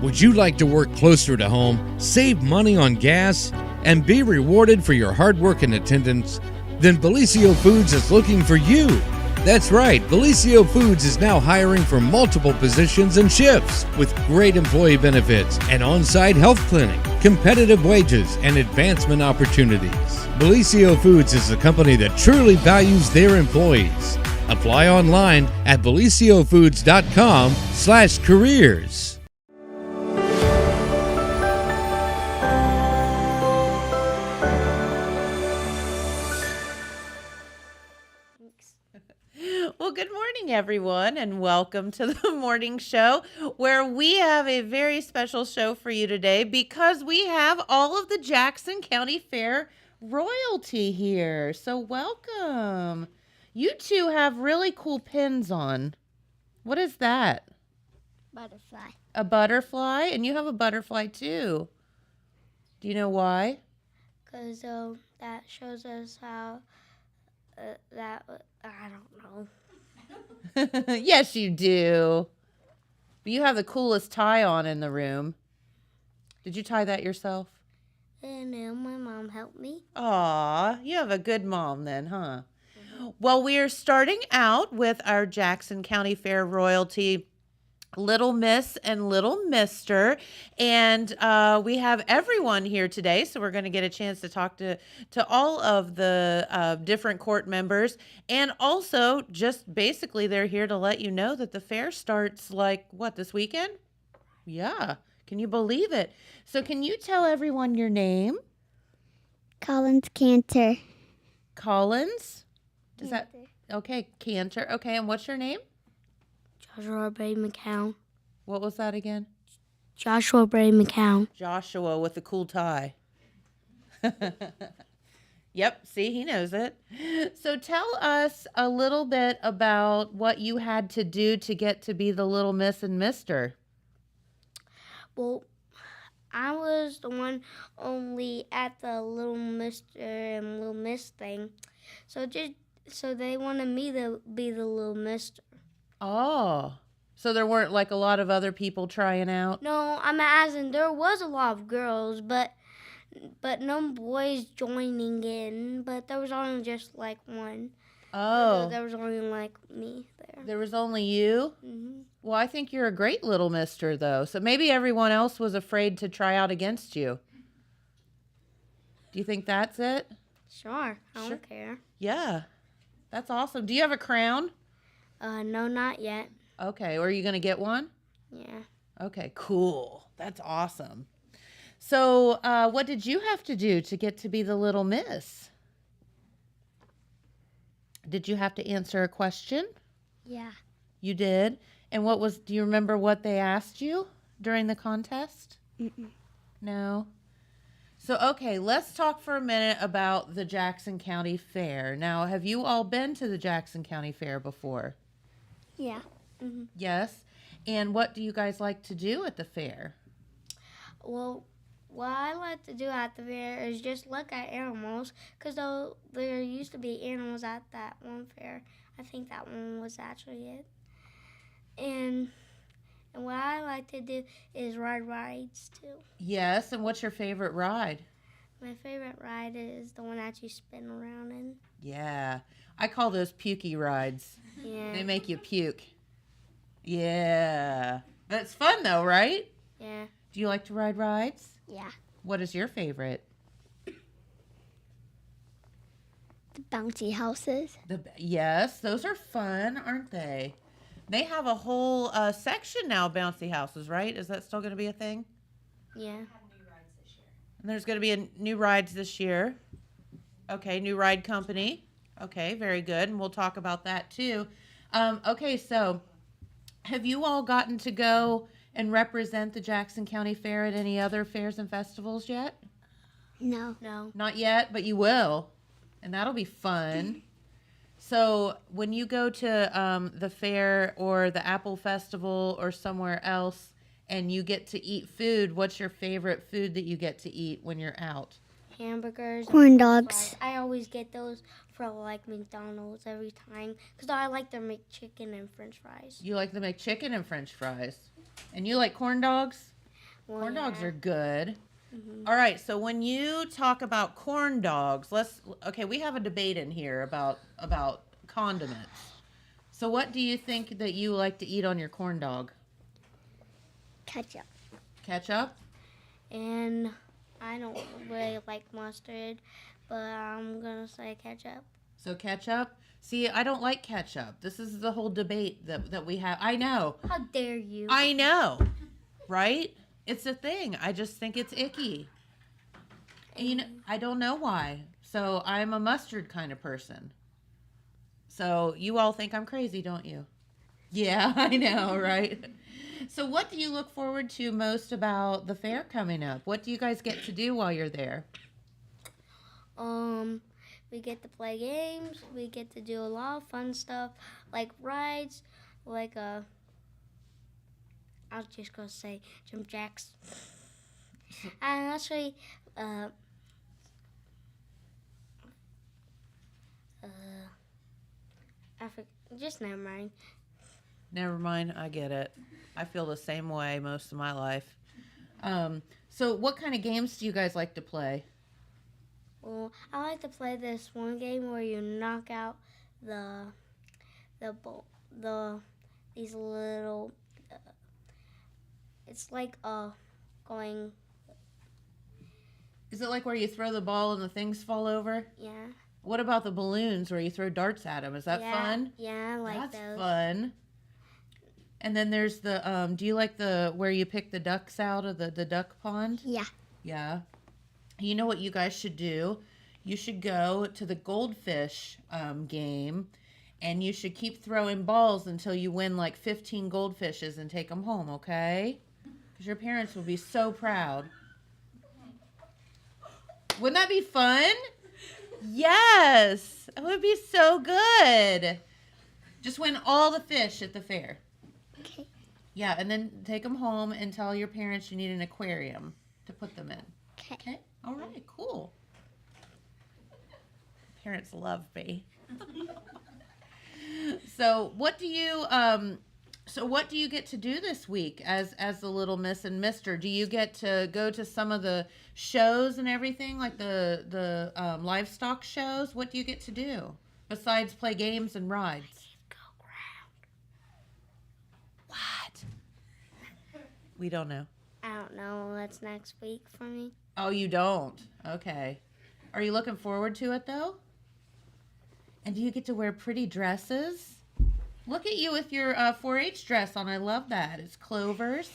Would you like to work closer to home, save money on gas, and be rewarded for your hard work and attendance? Then Bellisio Foods is looking for you. That's right, Bellisio Foods is now hiring for multiple positions and shifts with great employee benefits, an on-site health clinic, competitive wages, and advancement opportunities. Bellisio Foods is a company that truly values their employees. Apply online at belisiofoods.com/careers. Well, good morning, everyone, and welcome to the morning show where we have a very special show for you today because we have all of the Jackson County Fair royalty here. So welcome. You two have really cool pins on. What is that? Butterfly. A butterfly? And you have a butterfly too. Do you know why? Because that shows us how I don't know. Yes, you do. But you have the coolest tie on in the room. Did you tie that yourself? And my mom helped me. Aw, you have a good mom then, huh? Well, we are starting out with our Jackson County Fair royalty, Little Miss and Little Mister, and we have everyone here today, so we're going to get a chance to talk to all of the different court members, and also just basically they're here to let you know that the fair starts this weekend? Yeah, can you believe it? So can you tell everyone your name? Collins Cantor. Collins? Is that okay? Cantor. Okay, and what's your name? Joshua Bray McCown. What was that again? Joshua Bray McCown. Joshua with the cool tie. Yep, see, he knows it. So tell us a little bit about what you had to do to get to be the Little Miss and Mister. Well, I was the one only at the Little Mister and Little Miss thing. So they wanted me to be the Little Mister. Oh, so there weren't like a lot of other people trying out? No, I'm asking. There was a lot of girls, but no boys joining in. But there was only just like one. Oh. There was only like me there. There was only you? Mm-hmm. Well, I think you're a great Little Mister, though. So maybe everyone else was afraid to try out against you. Do you think that's it? Sure. I don't care. Yeah. That's awesome. Do you have a crown? No, not yet. Okay. Or are you going to get one? Yeah. Okay, cool. That's awesome. So what did you have to do to get to be the Little Miss? Did you have to answer a question? Yeah. You did? And do you remember what they asked you during the contest? Mm-mm. No? So, okay, let's talk for a minute about the Jackson County Fair. Now, have you all been to the Jackson County Fair before? Yeah. Mm-hmm. Yes? And what do you guys like to do at the fair? Well, what I like to do at the fair is just look at animals, because there used to be animals at that one fair. I think that one was actually it. And what I like to do is ride rides, too. Yes, and what's your favorite ride? My favorite ride is the one that you spin around in. Yeah, I call those pukey rides. Yeah. They make you puke. Yeah. That's fun, though, right? Yeah. Do you like to ride rides? Yeah. What is your favorite? The bouncy houses. Yes, those are fun, aren't they? They have a whole section now, bouncy houses, right? Is that still going to be a thing? Yeah. And there's going to be new rides this year. Okay, new ride company. Okay, very good. And we'll talk about that too. Okay, so have you all gotten to go and represent the Jackson County Fair at any other fairs and festivals yet? No. No. Not yet, but you will. And that'll be fun. So when you go to the fair or the Apple Festival or somewhere else and you get to eat food, what's your favorite food that you get to eat when you're out? Hamburgers. Corn dogs. I always get those for like McDonald's every time because I like their McChicken and French fries. You like the McChicken and French fries. And you like corn dogs? Well, Corn dogs yeah. are good. Mhm. All right, so when you talk about corn dogs, we have a debate in here about condiments. So what do you think that you like to eat on your corn dog? Ketchup. Ketchup? And I don't really like mustard, but I'm gonna say ketchup. So ketchup? See, I don't like ketchup. This is the whole debate that we have. I know. How dare you? I know. Right? It's a thing. I just think it's icky. And, you know, I don't know why. So I'm a mustard kind of person. So you all think I'm crazy, don't you? Yeah, I know, right? So what do you look forward to most about the fair coming up? What do you guys get to do while you're there? We get to play games. We get to do a lot of fun stuff, like rides, like I was just gonna say jump jacks. And actually, just never mind. Never mind, I get it. I feel the same way most of my life. So what kind of games do you guys like to play? Well, I like to play this one game where you knock out the these little. It's like going. Is it like where you throw the ball and the things fall over? Yeah. What about the balloons where you throw darts at them? Is that fun? Yeah, I like That's those. fun. And then there's the do you like the where you pick the ducks out of the duck pond? Yeah. Yeah. You know what you guys should do? You should go to the goldfish game, and you should keep throwing balls until you win like 15 goldfishes and take them home, okay? Because your parents will be so proud. Wouldn't that be fun? Yes. It would be so good. Just win all the fish at the fair. Okay. Yeah, and then take them home and tell your parents you need an aquarium to put them in. Okay. All right, cool. Parents love me. So what do you get to do this week as the little Miss and Mister? Do you get to go to some of the shows and everything, like the livestock shows? What do you get to do besides play games and rides? Go ground. What? We don't know. I don't know. That's next week for me. Oh, you don't? Okay. Are you looking forward to it, though? And do you get to wear pretty dresses? Look at you with your 4-H dress on. I love that. It's clovers.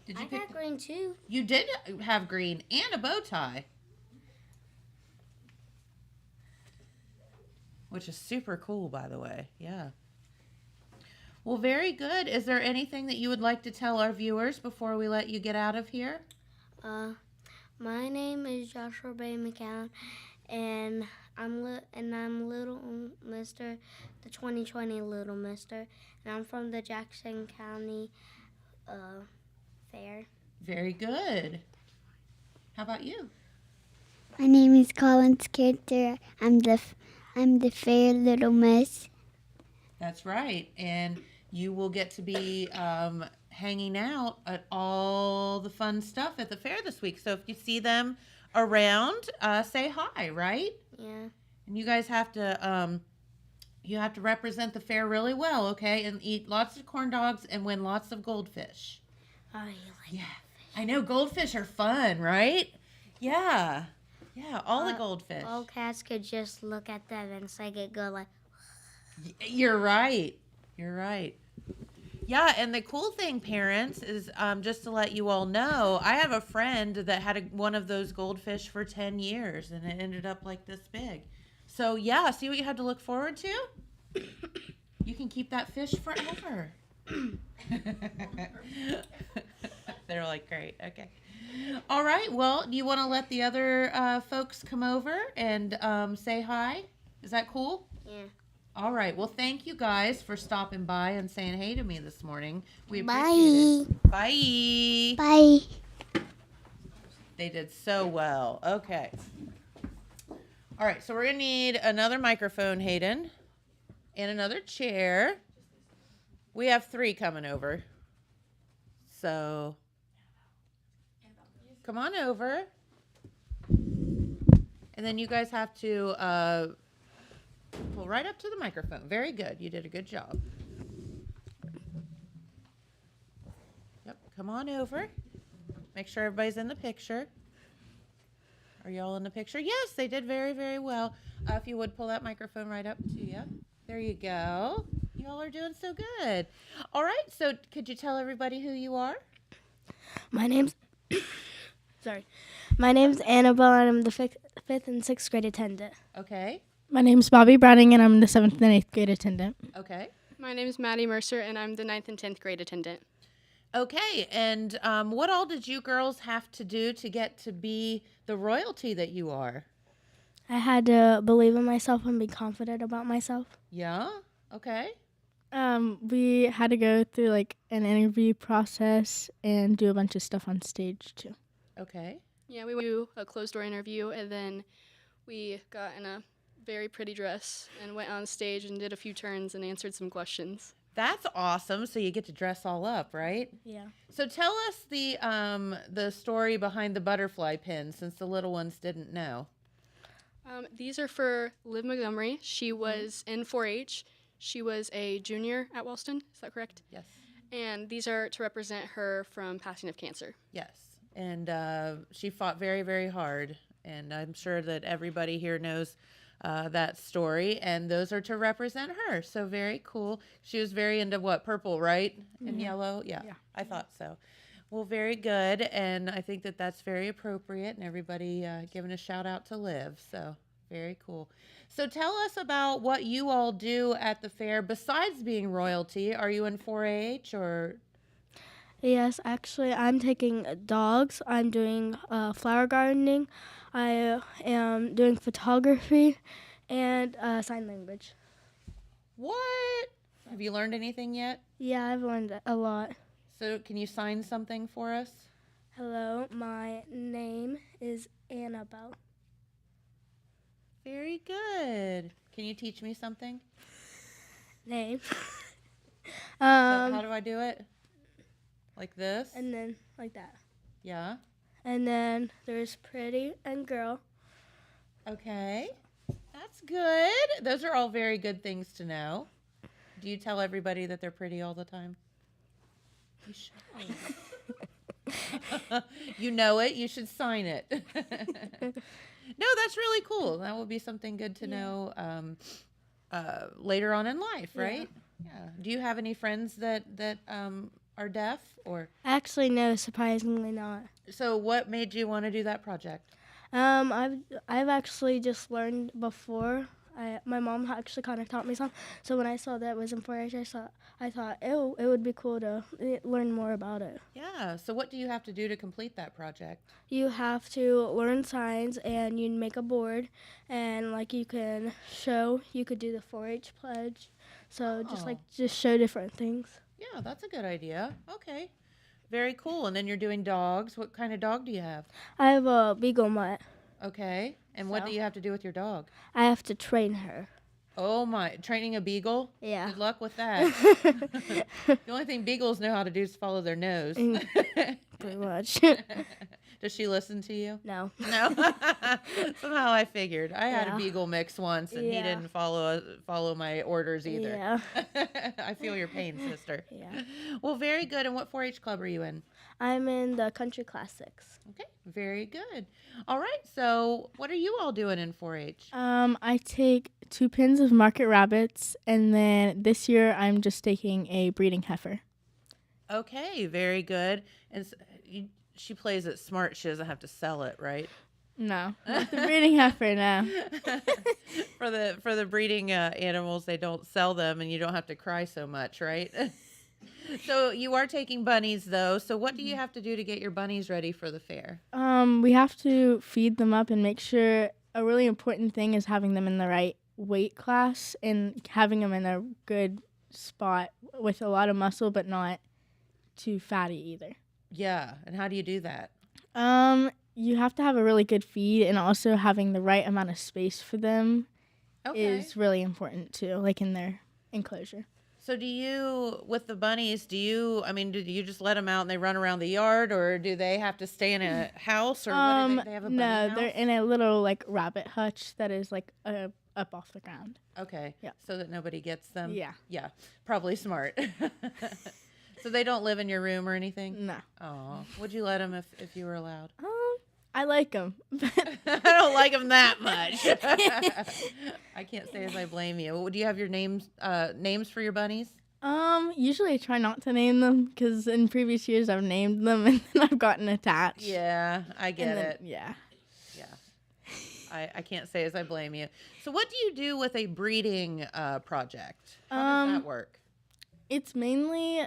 Did you I got green too. You did have green and a bow tie. Which is super cool, by the way. Yeah. Well, very good. Is there anything that you would like to tell our viewers before we let you get out of here? My name is Joshua Bay McCown, and I'm Little Mister, the 2020 Little Mister, and I'm from the Jackson County Fair. Very good. How about you? My name is Collins Carter. I'm the fair little miss. That's right. And you will get to be hanging out at all the fun stuff at the fair this week. So if you see them around, say hi, right? Yeah. And you guys have to represent the fair really well, okay? And eat lots of corn dogs and win lots of goldfish. Oh, you like Yeah. I know goldfish are fun, right? Yeah. Yeah, all the goldfish. all cats could just look at them and say it go like. You're right. You're right. Yeah, and the cool thing, parents, is just to let you all know, I have a friend that had one of those goldfish for 10 years, and it ended up like this big. So, yeah, see what you have to look forward to? You can keep that fish forever. They're like, great, okay. All right, well, do you want to let the other folks come over and say hi? Is that cool? Yeah. All right. Well, thank you guys for stopping by and saying hey to me this morning. We appreciate it. Bye. Bye. They did so well. Okay. All right. So we're going to need another microphone, Hayden, and another chair. We have 3 coming over. So come on over. And then you guys have to pull right up to the microphone. Very good. You did a good job. Yep, come on over. Make sure everybody's in the picture. Are you all in the picture? Yes, they did very, very well. If you would pull that microphone right up to you. There you go. You all are doing so good. All right, so could you tell everybody who you are? My name's My name's Annabelle, and I'm the fifth and sixth grade attendant. Okay, My name's Bobby Browning, and I'm the 7th and 8th grade attendant. okay. My name is Maddie Mercer, and I'm the 9th and 10th grade attendant. Okay, and what all did you girls have to do to get to be the royalty that you are? I had to believe in myself and be confident about myself. Yeah, okay. We had to go through like an interview process and do a bunch of stuff on stage too. Okay. Yeah, we went to a closed door interview, and then we got in a very pretty dress and went on stage and did a few turns and answered some questions. That's awesome. So you get to dress all up, right? Yeah. So tell us the story behind the butterfly pin, since the little ones didn't know. These are for Liv Montgomery. She was in 4-H. She was a junior at Wellston. Is that correct? Yes. And these are to represent her from passing of cancer. Yes. And she fought very, very hard. And I'm sure that everybody here knows that story. And those are to represent her. So very cool. She was very into what? Purple, right? And yellow? Yeah, I thought so. Well, very good. And I think that that's very appropriate. And everybody giving a shout out to Liv. So very cool. So tell us about what you all do at the fair besides being royalty. Are you in 4-H or? Yes, actually, I'm taking dogs. I'm doing flower gardening. I am doing photography and sign language. What? Have you learned anything yet? Yeah, I've learned a lot. So can you sign something for us? Hello, my name is Annabelle. Very good. Can you teach me something? Name. So how do I do it? Like this? And then like that. Yeah. And then there's pretty and girl. Okay. That's good. Those are all very good things to know. Do you tell everybody that they're pretty all the time? You should. You know it. You should sign it. No, that's really cool. That will be something good to know later on in life, right? Yeah. Do you have any friends that are deaf or? Actually, no, surprisingly not. So what made you want to do that project? I've actually just learned before. My mom actually kind of taught me some. So when I saw that it was in 4-H, I thought it would be cool to learn more about it. Yeah. So what do you have to do to complete that project? You have to learn signs, and you make a board, and like you could do the 4-H pledge. So just show different things. Yeah, that's a good idea. Okay. Very cool. And then you're doing dogs. What kind of dog do you have? I have a beagle mutt. Okay. And what do you have to do with your dog? I have to train her. Oh my, training a beagle? Yeah. Good luck with that. The only thing beagles know how to do is follow their nose. Pretty much. Does she listen to you? No. No. Somehow I figured. I had a Yeah. beagle mix once, and he Yeah. didn't follow my orders either. Yeah. I feel your pain, sister. Yeah. Well, very good. And what 4-H club are you in? I'm in the country classics. Okay, very good. All right, so what are you all doing in 4-H? I take 2 pins of market rabbits, and then this year I'm just taking a breeding heifer. Okay, very good. And she plays it smart. She doesn't have to sell it, right? No, the breeding heifer now. For the breeding animals, they don't sell them, and you don't have to cry so much, right? So you are taking bunnies, though. So what do you have to do to get your bunnies ready for the fair? We have to feed them up and make sure. A really important thing is having them in the right weight class and having them in a good spot with a lot of muscle, but not too fatty either. Yeah, and how do you do that? You have to have a really good feed, and also having the right amount of space for them Okay. is really important too, like in their enclosure. So do you, with the bunnies, I mean, do you just let them out and they run around the yard, or do they have to stay in a house, or what do they have a bunny No, house? they're in a little like rabbit hutch that is like up off the ground. Okay. Yeah. So that nobody gets them? Yeah. Yeah. Probably smart. So they don't live in your room or anything? No. Oh, would you let them if you were allowed? I like them. I don't like them that much. I can't say as I blame you. Do you have your names for your bunnies? Usually I try not to name them because in previous years I've named them and then I've gotten attached. Yeah, I get And then- it. Yeah. Yeah. I can't say as I blame you. So what do you do with a breeding project? How does that work? It's mainly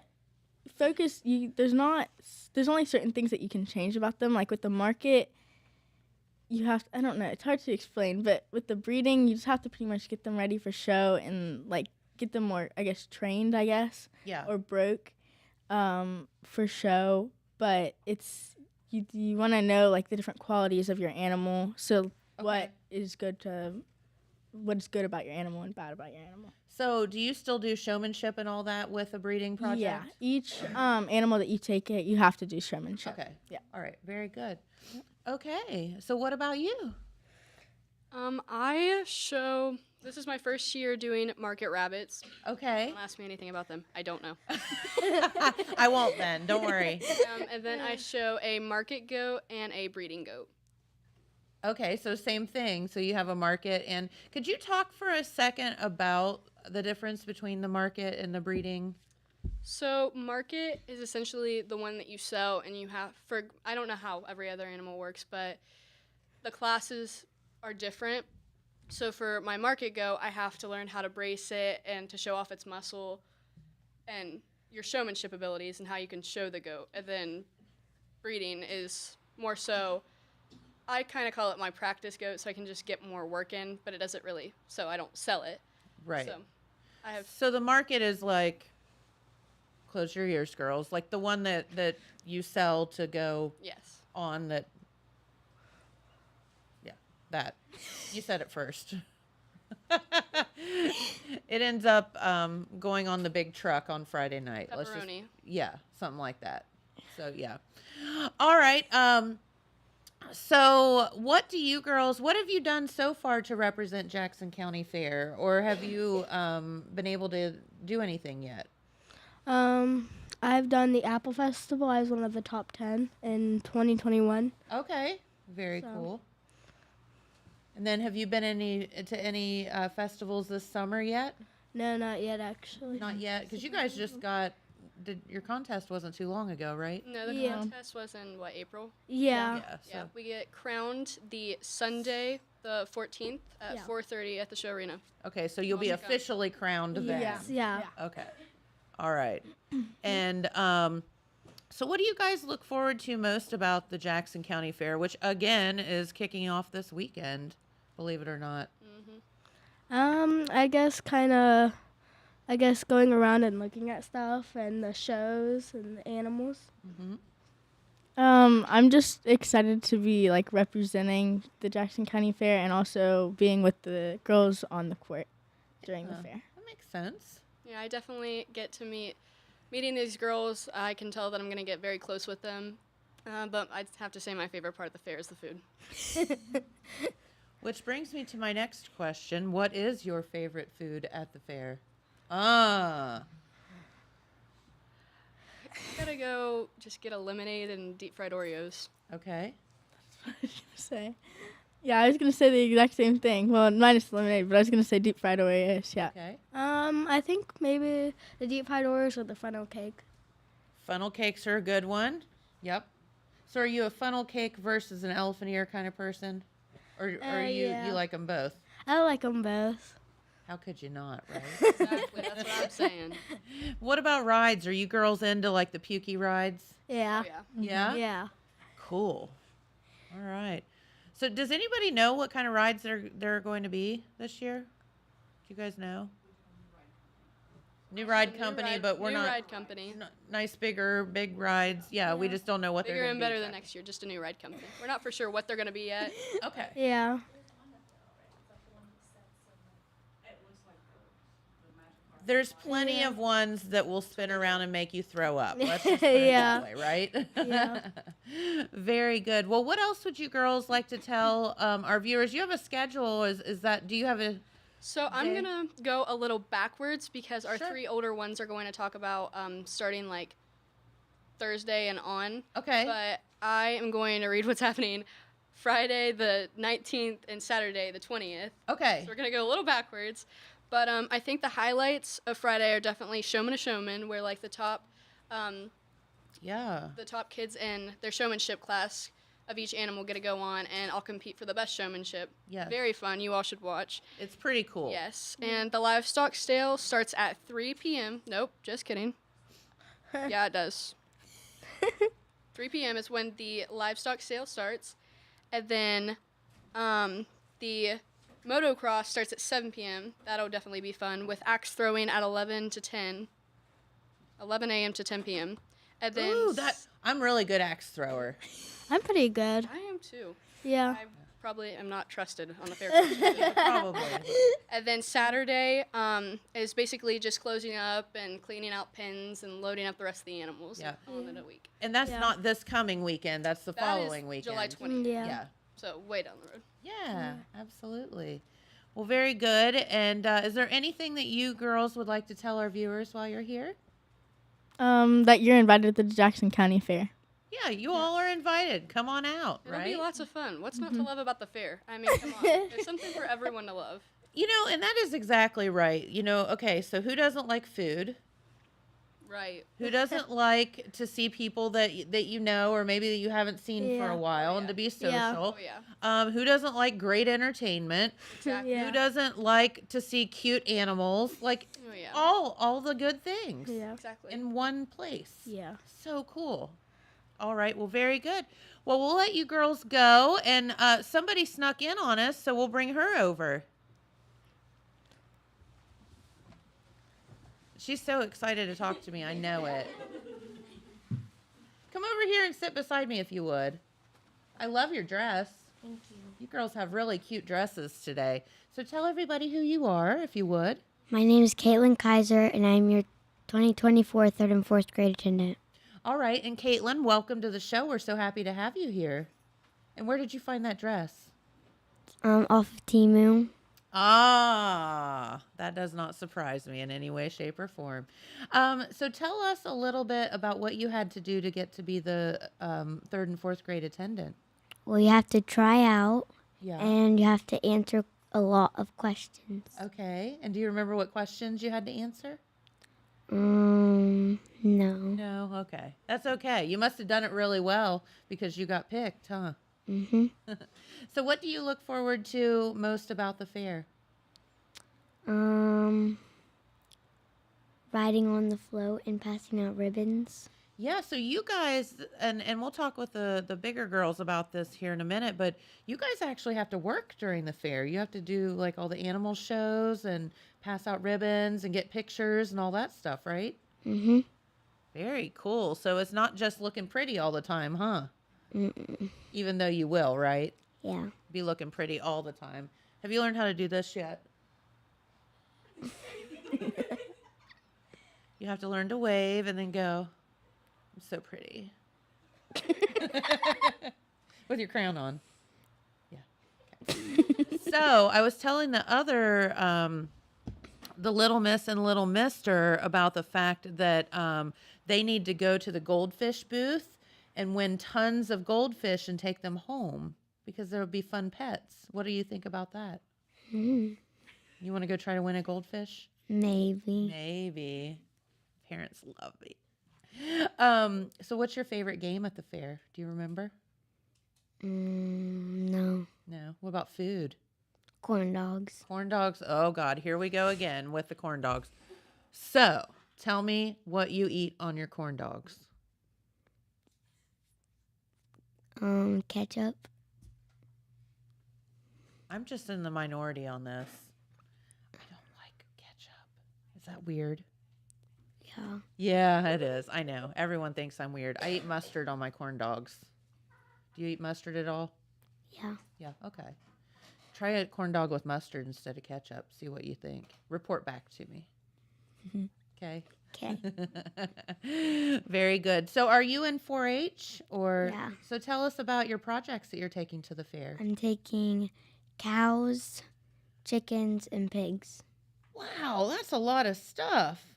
focus. There's only certain things that you can change about them. Like with the market, you have I don't know. It's hard to explain, but with the breeding, you just have to pretty much get them ready for show and like get them more, I guess, trained. I guess. Yeah. Or broke, for show. But it's you want to know like the different qualities of your animal. So what is good about your animal and bad about your animal. So do you still do showmanship and all that with a breeding project? Yeah, each animal that you take you have to do showmanship. Okay. Yeah. All right. Very good. Okay. So what about you? This is my first year doing market rabbits. Okay. Don't ask me anything about them. I don't know. I won't then. Don't worry. And then I show a market goat and a breeding goat. Okay, so same thing. So you have a market, and could you talk for a second about the difference between the market and the breeding? So market is essentially the one that you sell, and I don't know how every other animal works, but the classes are different. So for my market goat, I have to learn how to brace it and to show off its muscle and your showmanship abilities and how you can show the goat. And then breeding is more so, I kind of call it my practice goat, so I can just get more work in, but it doesn't really, so I don't sell it. Right. So So the market is like, close your ears, girls, like the one that you sell to go yes. on that. Yeah, that. You said it first. It ends up going on the big truck on Friday night. Pepperoni. Yeah, something like that. So yeah. All right. So what have you done so far to represent Jackson County Fair, or have you been able to do anything yet? I've done the Apple Festival. I was one of the top 10 in 2021. Okay, very cool. And then have you been to any festivals this summer yet? No, not yet, actually. Not yet, because you guys just your contest wasn't too long ago, right? No, the Yeah. contest was in, April? Yeah. Yeah, we get crowned the Sunday, the 14th at Yeah. 4:30 at the show arena. Okay, so you'll be Awesome. officially crowned then. Yeah. Okay. All right. And so what do you guys look forward to most about the Jackson County Fair, which again is kicking off this weekend, believe it or not? I guess going around and looking at stuff and the shows and the animals. I'm just excited to be like representing the Jackson County Fair and also being with the girls on the court during the fair. That makes sense. Yeah, I definitely get to meeting these girls. I can tell that I'm going to get very close with them. But I'd have to say my favorite part of the fair is the food. Which brings me to my next question. What is your favorite food at the fair? Ah. Gotta go just get a lemonade and deep fried Oreos. Okay. I was gonna say. Yeah, I was gonna say the exact same thing. Well, minus the lemonade, but I was gonna say deep fried Oreos. Yeah. Okay. I think maybe the deep fried Oreos or the funnel cake. Funnel cakes are a good one. Yep. So are you a funnel cake versus an elephant ear kind of person? Or you Yeah. like them both? I like them both. How could you not, right? Exactly, that's what I'm saying. What about rides? Are you girls into like the pukey rides? Yeah. Yeah. Yeah? Yeah. Cool. All right. So does anybody know what kind of rides there are going to be this year? Do you guys know? New ride company, but we're new not ride company. nice big rides. Yeah, we just don't know what Bigger they're and going to be. better than next year, just a new ride company. We're not for sure what they're going to be yet. Okay. Yeah. There's plenty Yeah. of ones that will spin around and make you throw up. Let's just put it Yeah. that way, right? Yeah. Very good. Well, what else would you girls like to tell our viewers? You have a schedule. Is that? Do you have a? So I'm Okay. gonna go a little backwards because our Sure. 3 older ones are going to talk about starting like Thursday and on. Okay. But I am going to read what's happening Friday the 19th and Saturday the 20th. Okay. So we're gonna go a little backwards. But I think the highlights of Friday are definitely Showman to Showman, where like the top Yeah. kids in their showmanship class of each animal get to go on, and I'll compete for the best showmanship. Yes. Very fun. You all should watch. It's pretty cool. Yes. And the livestock sale starts at 3 p.m. Nope, just kidding. Yeah, it does. 3 p.m. is when the livestock sale starts. And then the motocross starts at 7 p.m. That'll definitely be fun, with axe throwing at 11 a.m. to 10 p.m. And then Ooh, I'm really good axe thrower. I'm pretty good. I am too. Yeah. I probably am not trusted on the fair course. Probably. And then Saturday is basically just closing up and cleaning out pens and loading up the rest of the animals. Yeah. And calling it a week. And that's Yeah. not this coming weekend. That's the That is following weekend. July 20th. Yeah. Yeah. So way down the road. Yeah, absolutely. Well, very good. And is there anything that you girls would like to tell our viewers while you're here? That you're invited to the Jackson County Fair. Yeah, you all are invited. Come on out, It'll right? be lots of fun. What's not to love about the fair? I mean, come on. There's something for everyone to love. You know, and that is exactly right. You know, okay, so who doesn't like food? Right. Who doesn't like to see people that you know or maybe that you haven't seen for Yeah. a while Oh, and to be Yeah. social? Oh, yeah. Who doesn't like great entertainment? Exactly. Yeah. Who doesn't like to see cute animals? Like Oh, yeah. all the good things Yeah. Exactly. in one place. Yeah. So cool. All right. Well, very good. Well, we'll let you girls go. And somebody snuck in on us, so we'll bring her over. She's so excited to talk to me. I know it. Come over here and sit beside me if you would. I love your dress. Thank you. You girls have really cute dresses today. So tell everybody who you are, if you would. My name is Caitlin Kaiser, and I'm your 2024 third and fourth grade attendant. All right. And Caitlin, welcome to the show. We're so happy to have you here. And where did you find that dress? Off of Temu. Ah, that does not surprise me in any way, shape, or form. So tell us a little bit about what you had to do to get to be the third and fourth grade attendant. Well, you have to try out, Yeah. and you have to answer a lot of questions. Okay. And do you remember what questions you had to answer? No. No. Okay. That's okay. You must have done it really well because you got picked, huh? Mm-hmm. So what do you look forward to most about the fair? Riding on the float and passing out ribbons. Yeah, so you guys, and we'll talk with the bigger girls about this here in a minute, but you guys actually have to work during the fair. You have to do like all the animal shows and pass out ribbons and get pictures and all that stuff, right? Mm-hmm. Very cool. So it's not just looking pretty all the time, huh? Mm-mm. Even though you will, right? Yeah. Be looking pretty all the time. Have you learned how to do this yet? You have to learn to wave and then go. I'm so pretty. With your crown on. Yeah. Okay. So I was telling the other, the little miss and little mister about the fact that they need to go to the goldfish booth and win tons of goldfish and take them home because there would be fun pets. What do you think about that? Mm, You want to go try to win a goldfish? maybe. Maybe. Parents love me. So what's your favorite game at the fair? Do you remember? No. No. What about food? Corn dogs. Corn dogs. Oh God, here we go again with the corn dogs. So tell me what you eat on your corn dogs. Ketchup. I'm just in the minority on this. I don't like ketchup. Is that weird? Yeah. Yeah, it is. I know. Everyone thinks I'm weird. I eat mustard on my corn dogs. Do you eat mustard at all? Yeah. Yeah, okay. Try a corn dog with mustard instead of ketchup. See what you think. Report back to me. Okay. Okay. Very good. So are you in 4-H or Yeah. so tell us about your projects that you're taking to the fair. I'm taking cows, chickens, and pigs. Wow, that's a lot of stuff.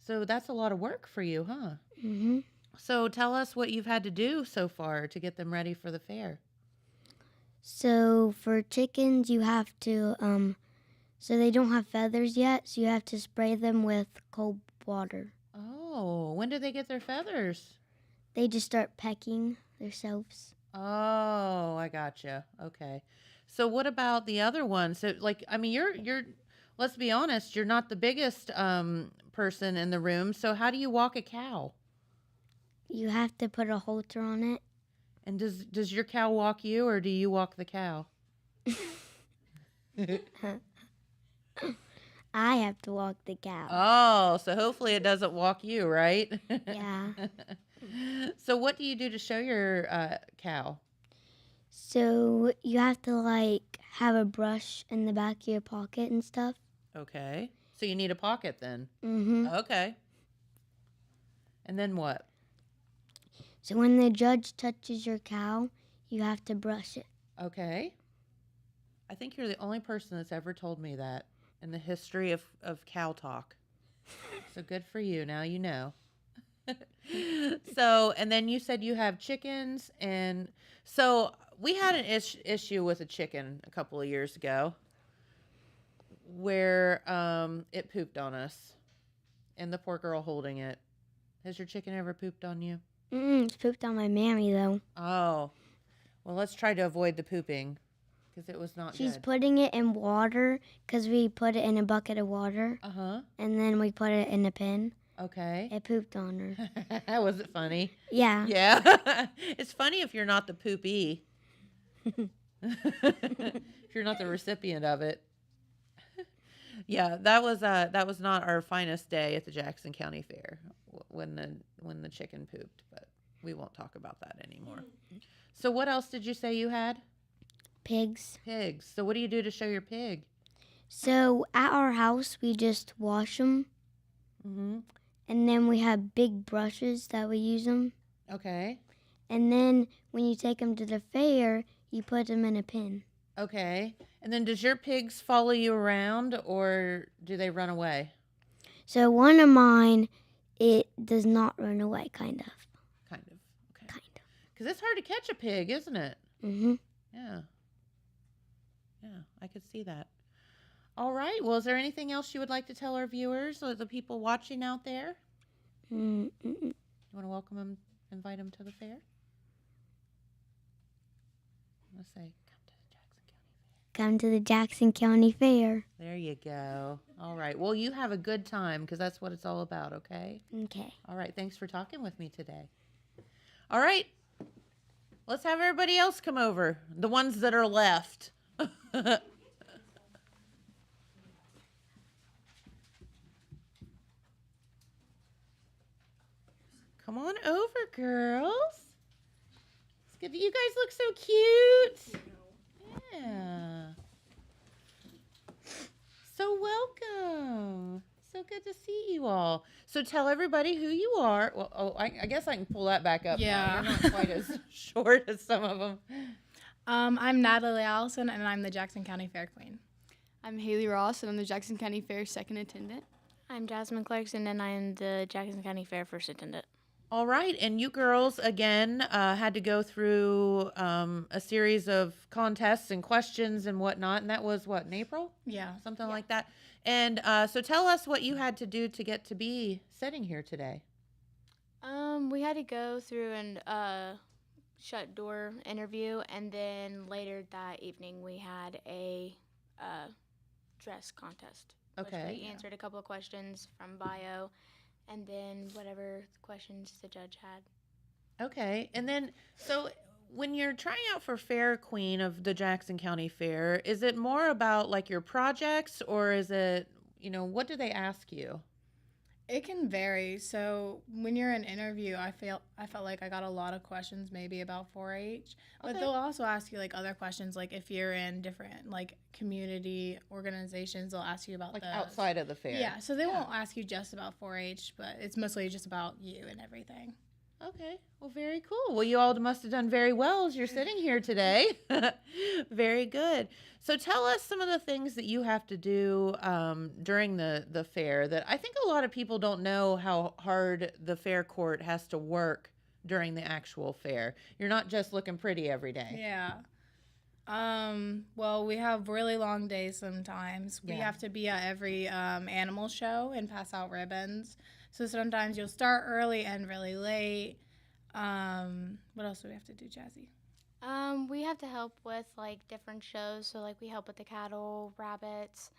So that's a lot of work for you, huh? Mm-hmm. So tell us what you've had to do so far to get them ready for the fair. So for chickens, you have to, so they don't have feathers yet, so you have to spray them with cold water. Oh, when do they get their feathers? They just start pecking themselves. Oh, I gotcha. Okay. So what about the other ones? So like I mean you're let's be honest, you're not the biggest person in the room. So how do you walk a cow? You have to put a halter on it. And does your cow walk you or do you walk the cow? I have to walk the cow. Oh, so hopefully it doesn't walk you, right? Yeah. So what do you do to show your cow? So you have to like have a brush in the back of your pocket and stuff. Okay. So you need a pocket then. Mm-hmm. Okay. And then what? So when the judge touches your cow, you have to brush it. Okay. I think you're the only person that's ever told me that in the history of cow talk. So good for you. Now you know. So, and then you said you have chickens. And so we had an issue with a chicken a couple of years ago where it pooped on us and the poor girl holding it. Has your chicken ever pooped on you? It's pooped on my mammy though. Oh, well, let's try to avoid the pooping because it was not She's good. putting it in water because we put it in a bucket of water Uh-huh. and then we put it in a pen. Okay. It pooped on her. Was it funny? Yeah. Yeah. It's funny if you're not the poopy. If you're not the recipient of it. Yeah, that was not our finest day at the Jackson County Fair when the chicken pooped, but we won't talk about that anymore. So what else did you say you had? Pigs. Pigs. So what do you do to show your pig? So at our house, we just wash them. Mm-hmm. And then we have big brushes that we use them. Okay. And then when you take them to the fair, you put them in a pen. Okay. And then does your pigs follow you around or do they run away? So one of mine, it does not run away, kind of. Kind of. Okay. Kind of. Because it's hard to catch a pig, isn't it? Mm-hmm. Yeah. Yeah, I could see that. All right. Well, is there anything else you would like to tell our viewers or the people watching out there? Mm-mm. You want to welcome them, invite them to the fair? Let's say, Come to the Jackson County Fair. there you go. All right. Well, you have a good time because that's what it's all about, okay? Okay. All right. Thanks for talking with me today. All right. Let's have everybody else come over, the ones that are left. Come on over, girls. It's good. You guys look so cute. Yeah. So welcome. So good to see you all. So tell everybody who you are. Well, I guess I can pull that back up. now. Yeah. You're not quite as short as some of them. I'm Natalie Allison, and I'm the Jackson County Fair Queen. I'm Haley Ross, and I'm the Jackson County Fair second attendant. I'm Jasmine Clarkson, and I am the Jackson County Fair first attendant. All right, and you girls again had to go through a series of contests and questions and whatnot, and that was what, in April? Yeah. Something like that. And so tell us what you had to do to get to be sitting here today. We had to go through an shut door interview, and then later that evening we had a dress contest. Okay. Which we answered a couple of questions from bio, and then whatever questions the judge had. Okay, and then so when you're trying out for Fair Queen of the Jackson County Fair, is it more about like your projects, or is it, what do they ask you? It can vary. So when you're in interview, I felt like I got a lot of questions maybe about 4-H, but Okay. they'll also ask you like other questions, like if you're in different like community organizations, they'll ask you about Like those. outside of the fair. Yeah, so they won't ask you just about 4-H, but it's mostly just about you and everything. Okay. Well, very cool. Well, you all must have done very well as you're sitting here today. Very good. So tell us some of the things that you have to do during the fair that I think a lot of people don't know how hard the fair court has to work during the actual fair. You're not just looking pretty every day. Yeah. Well, we have really long days sometimes. We Yeah. have to be at every animal show and pass out ribbons. So sometimes you'll start early and really late. What else do we have to do, Jazzy? We have to help with like different shows. So like we help with the cattle, rabbits,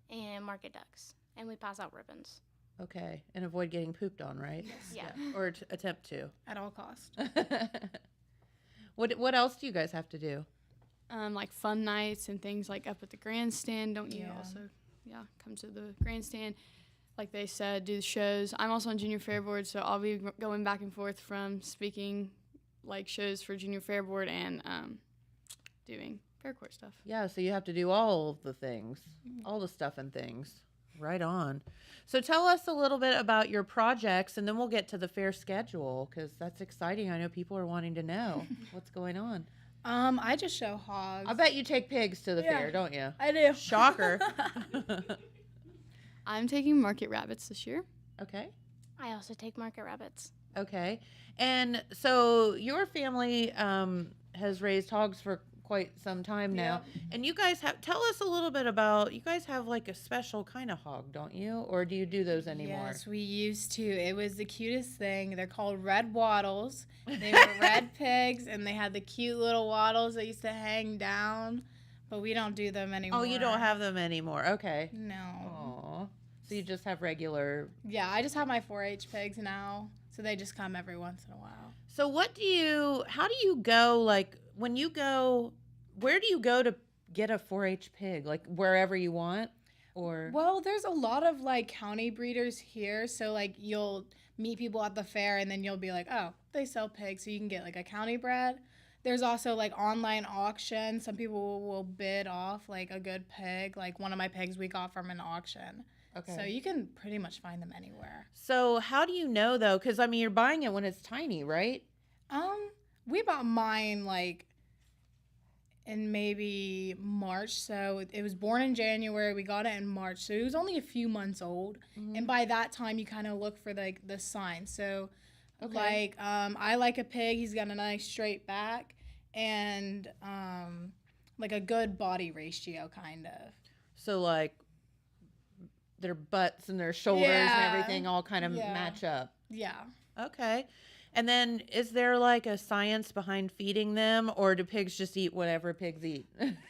and market ducks, and we pass out ribbons. Okay. And avoid getting pooped on, right? Yeah. Or attempt to. At all costs. What else do you guys have to do? Like fun nights and things like up at the grandstand. Don't you Yeah. also, come to the grandstand? Like they said, do the shows. I'm also on Junior Fair Board, so I'll be going back and forth from speaking like shows for Junior Fair Board and doing fair court stuff. Yeah, so you have to do all of the things, all the stuff and things. Right on. So tell us a little bit about your projects, and then we'll get to the fair schedule because that's exciting. I know people are wanting to know what's going on. I just show hogs. I bet you take pigs to the Yeah. fair, don't you? I do. Shocker. I'm taking market rabbits this year. Okay. I also take market rabbits. Okay. And so your family has raised hogs for quite some time now. And you guys tell us a little bit about, you guys have like a special kind of hog, don't you? Or do you do those anymore? Yes, we used to. It was the cutest thing. They're called red wattles. They were red pigs, and they had the cute little wattles that used to hang down, but we don't do them anymore. Oh, you don't have them anymore. Okay. No. Aw. So you just have regular. Yeah, I just have my 4-H pigs now, so they just come every once in a while. So how do you go, like, when you go, where do you go to get a 4-H pig? Like, wherever you want? Or Well, there's a lot of like county breeders here, so like you'll meet people at the fair and then you'll be like, oh, they sell pigs, so you can get like a county bred. There's also like online auctions. Some people will bid off like a good pig. Like one of my pigs we got from an auction. Okay. So you can pretty much find them anywhere. So how do you know, though? Because, I mean, you're buying it when it's tiny, right? We bought mine like in maybe March. So it was born in January. We got it in March. So it was only a few months old. And by that time, you kind of look for like the signs. So like I like a pig. He's got a nice straight back and like a good body ratio kind of. So, like, their butts and their shoulders and Yeah. everything all kind of Yeah. match up. Yeah. Okay. And then is there like a science behind feeding them, or do pigs just eat whatever pigs eat?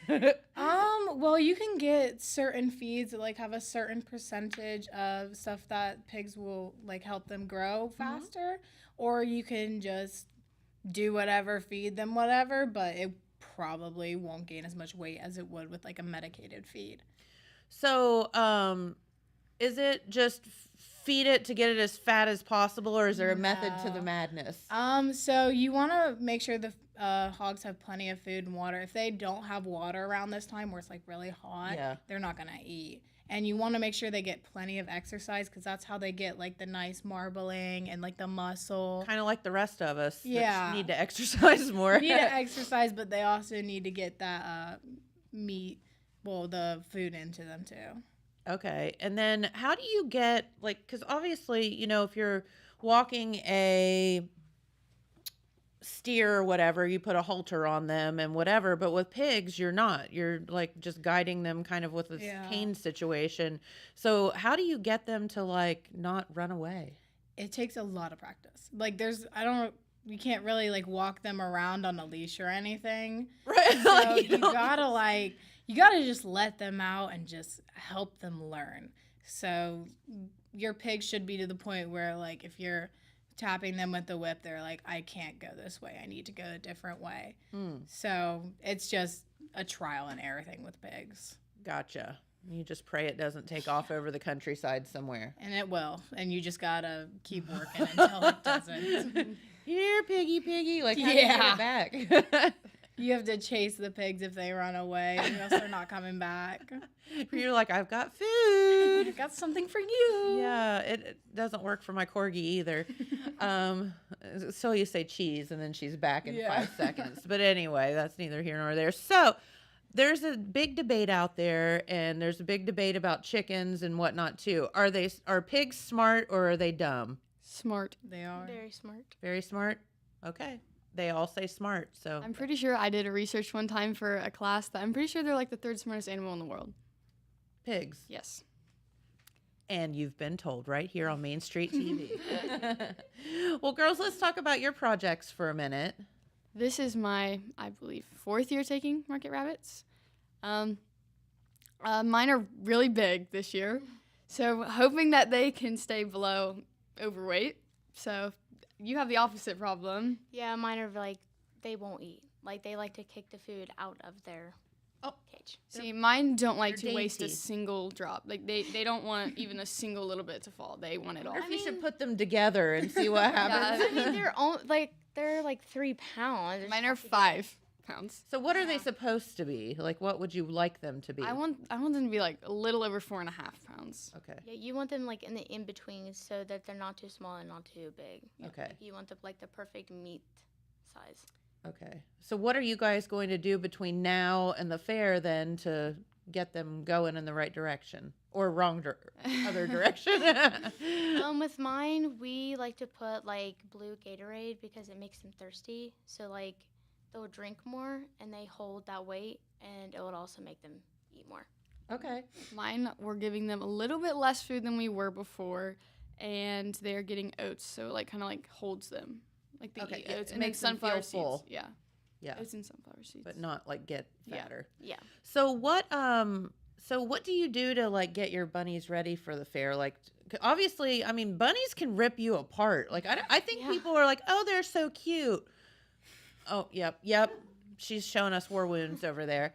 Well, you can get certain feeds that like have a certain percentage of stuff that pigs will like help them grow faster, or you can just do whatever, feed them whatever, but it probably won't gain as much weight as it would with like a medicated feed. So, is it just feed it to get it as fat as possible, or is there a method to the madness? So you want to make sure the hogs have plenty of food and water. If they don't have water around this time where it's like really hot, Yeah. they're not gonna eat. And you want to make sure they get plenty of exercise because that's how they get like the nice marbling and like the muscle. Kind of like the rest of us. that Yeah. need to exercise more. Need to exercise, but they also need to get that the food into them too. Okay. And then how do you get, like, because obviously, if you're walking a steer or whatever, you put a halter on them and whatever, but with pigs, you're not. You're like just guiding them kind of with this cane situation. So how do you get them to like not run away? It takes a lot of practice. Like you can't really like walk them around on a leash or anything. Right. So you gotta just let them out and just help them learn. So your pig should be to the point where like if you're tapping them with the whip, they're like, I can't go this way. I need to go a different way. So it's just a trial and error thing with pigs. Gotcha. You just pray it doesn't take off over the countryside somewhere. And it will. And you just gotta keep working until it doesn't. Here, piggy. Like, how Yeah. do you get it back? You have to chase the pigs if they run away, or else they're not coming back. You're like, I've got food. Got something for you. Yeah, it doesn't work for my corgi either. So you say cheese, and then she's back in 5 seconds. But anyway, that's neither here nor there. So there's a big debate out there, and there's a big debate about chickens and whatnot too. Are pigs smart or are they dumb? Smart. They are. Very smart. Very smart. Okay, they all say smart. So I'm pretty sure I did a research one time for a class that I'm pretty sure they're like the 3rd smartest animal in the world. pigs. Yes. And you've been told right here on Main Street TV. Well, girls, let's talk about your projects for a minute. This is my, I believe, 4th year taking market rabbits. Mine are really big this year, so hoping that they can stay below overweight. So you have the opposite problem. Yeah, mine are like, they won't eat. Like, they like to kick the food out of their cage. See, mine don't like to they're waste a dainty. single drop. Like, they don't want even a single little bit to fall. They want it all. Or if you should put them together and see what happens. I mean, they're like 3 pounds. They're Mine are just- 5 pounds. So what are they supposed to be? Like, what would you like them to be? I want them to be like a little over 4.5 pounds. Okay. Yeah, you want them like in the in between so that they're not too small and not too big. Okay. You want them like the perfect meat size. Okay. So what are you guys going to do between now and the fair then to get them going in the right direction or other direction? With mine, we like to put like blue Gatorade because it makes them thirsty. So like they'll drink more and they hold that weight, and it would also make them eat more. Okay. Mine, we're giving them a little bit less food than we were before, and they're getting oats, so it like kind of like holds them. Like they Okay, eat yeah, oats it and makes them sunflower feel seeds. full. Yeah. Yeah. Oats and sunflower seeds. But not like get Yeah. fatter. Yeah. So what do you do to like get your bunnies ready for the fair? Like obviously, I mean, bunnies can rip you apart. Like I think people are like, "Oh, they're so cute." Oh, yep. She's showing us war wounds over there.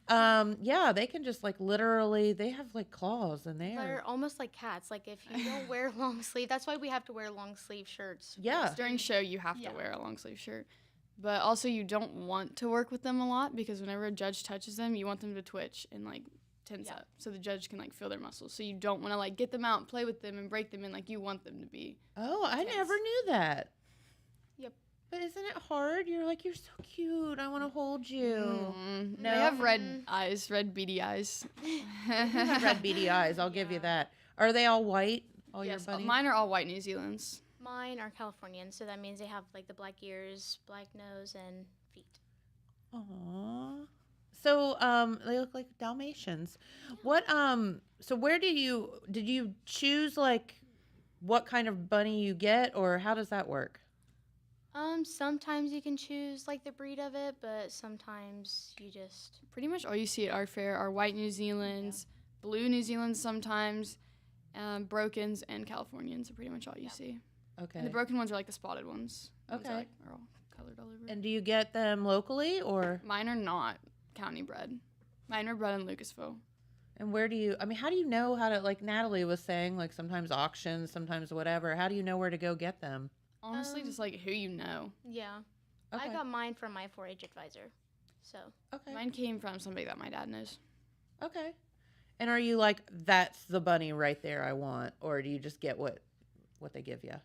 Yeah, they can just like literally, they have like claws in there. They're almost like cats. Like if you don't wear long sleeve, that's why we have to wear long sleeve shirts. Yeah. During show, you have to wear a long sleeve shirt. But also, you don't want to work with them a lot because whenever a judge touches them, you want them to twitch and like tense up so the judge can like feel their muscles. So you don't want to like get them out and play with them and break them in like you want them to be. Oh, I tense. never knew that. Yep. But isn't it hard? You're like, you're so cute. I want to hold you. They have red eyes, red beady eyes. You have red beady eyes. I'll give you that. Are they all white? All Yes, your bunnies? mine are all white New Zealand's. Mine are Californian, so that means they have like the black ears, black nose, and feet. Aww. So, they look like Dalmatians. What, so where did you choose like what kind of bunny you get, or how does that work? Sometimes you can choose like the breed of it, but sometimes you just Pretty much all you see at our fair are white New Zealand's, blue New Zealand's sometimes, Brokens, and Californians are pretty much all you see. Okay. And the broken ones are like the spotted ones. The ones that, Okay. like, are all colored all over. And do you get them locally, or, Mine are not county bred. Mine are bred in Lucasville. and where do you, I mean, how do you know how to, like Natalie was saying, like sometimes auctions, sometimes whatever. How do you know where to go get them? Honestly, just like who you know. yeah. Okay. I got mine from my 4-H advisor. So Okay. Mine came from somebody that my dad knows. Okay. And are you like, that's the bunny right there I want, or do you just get what they give you?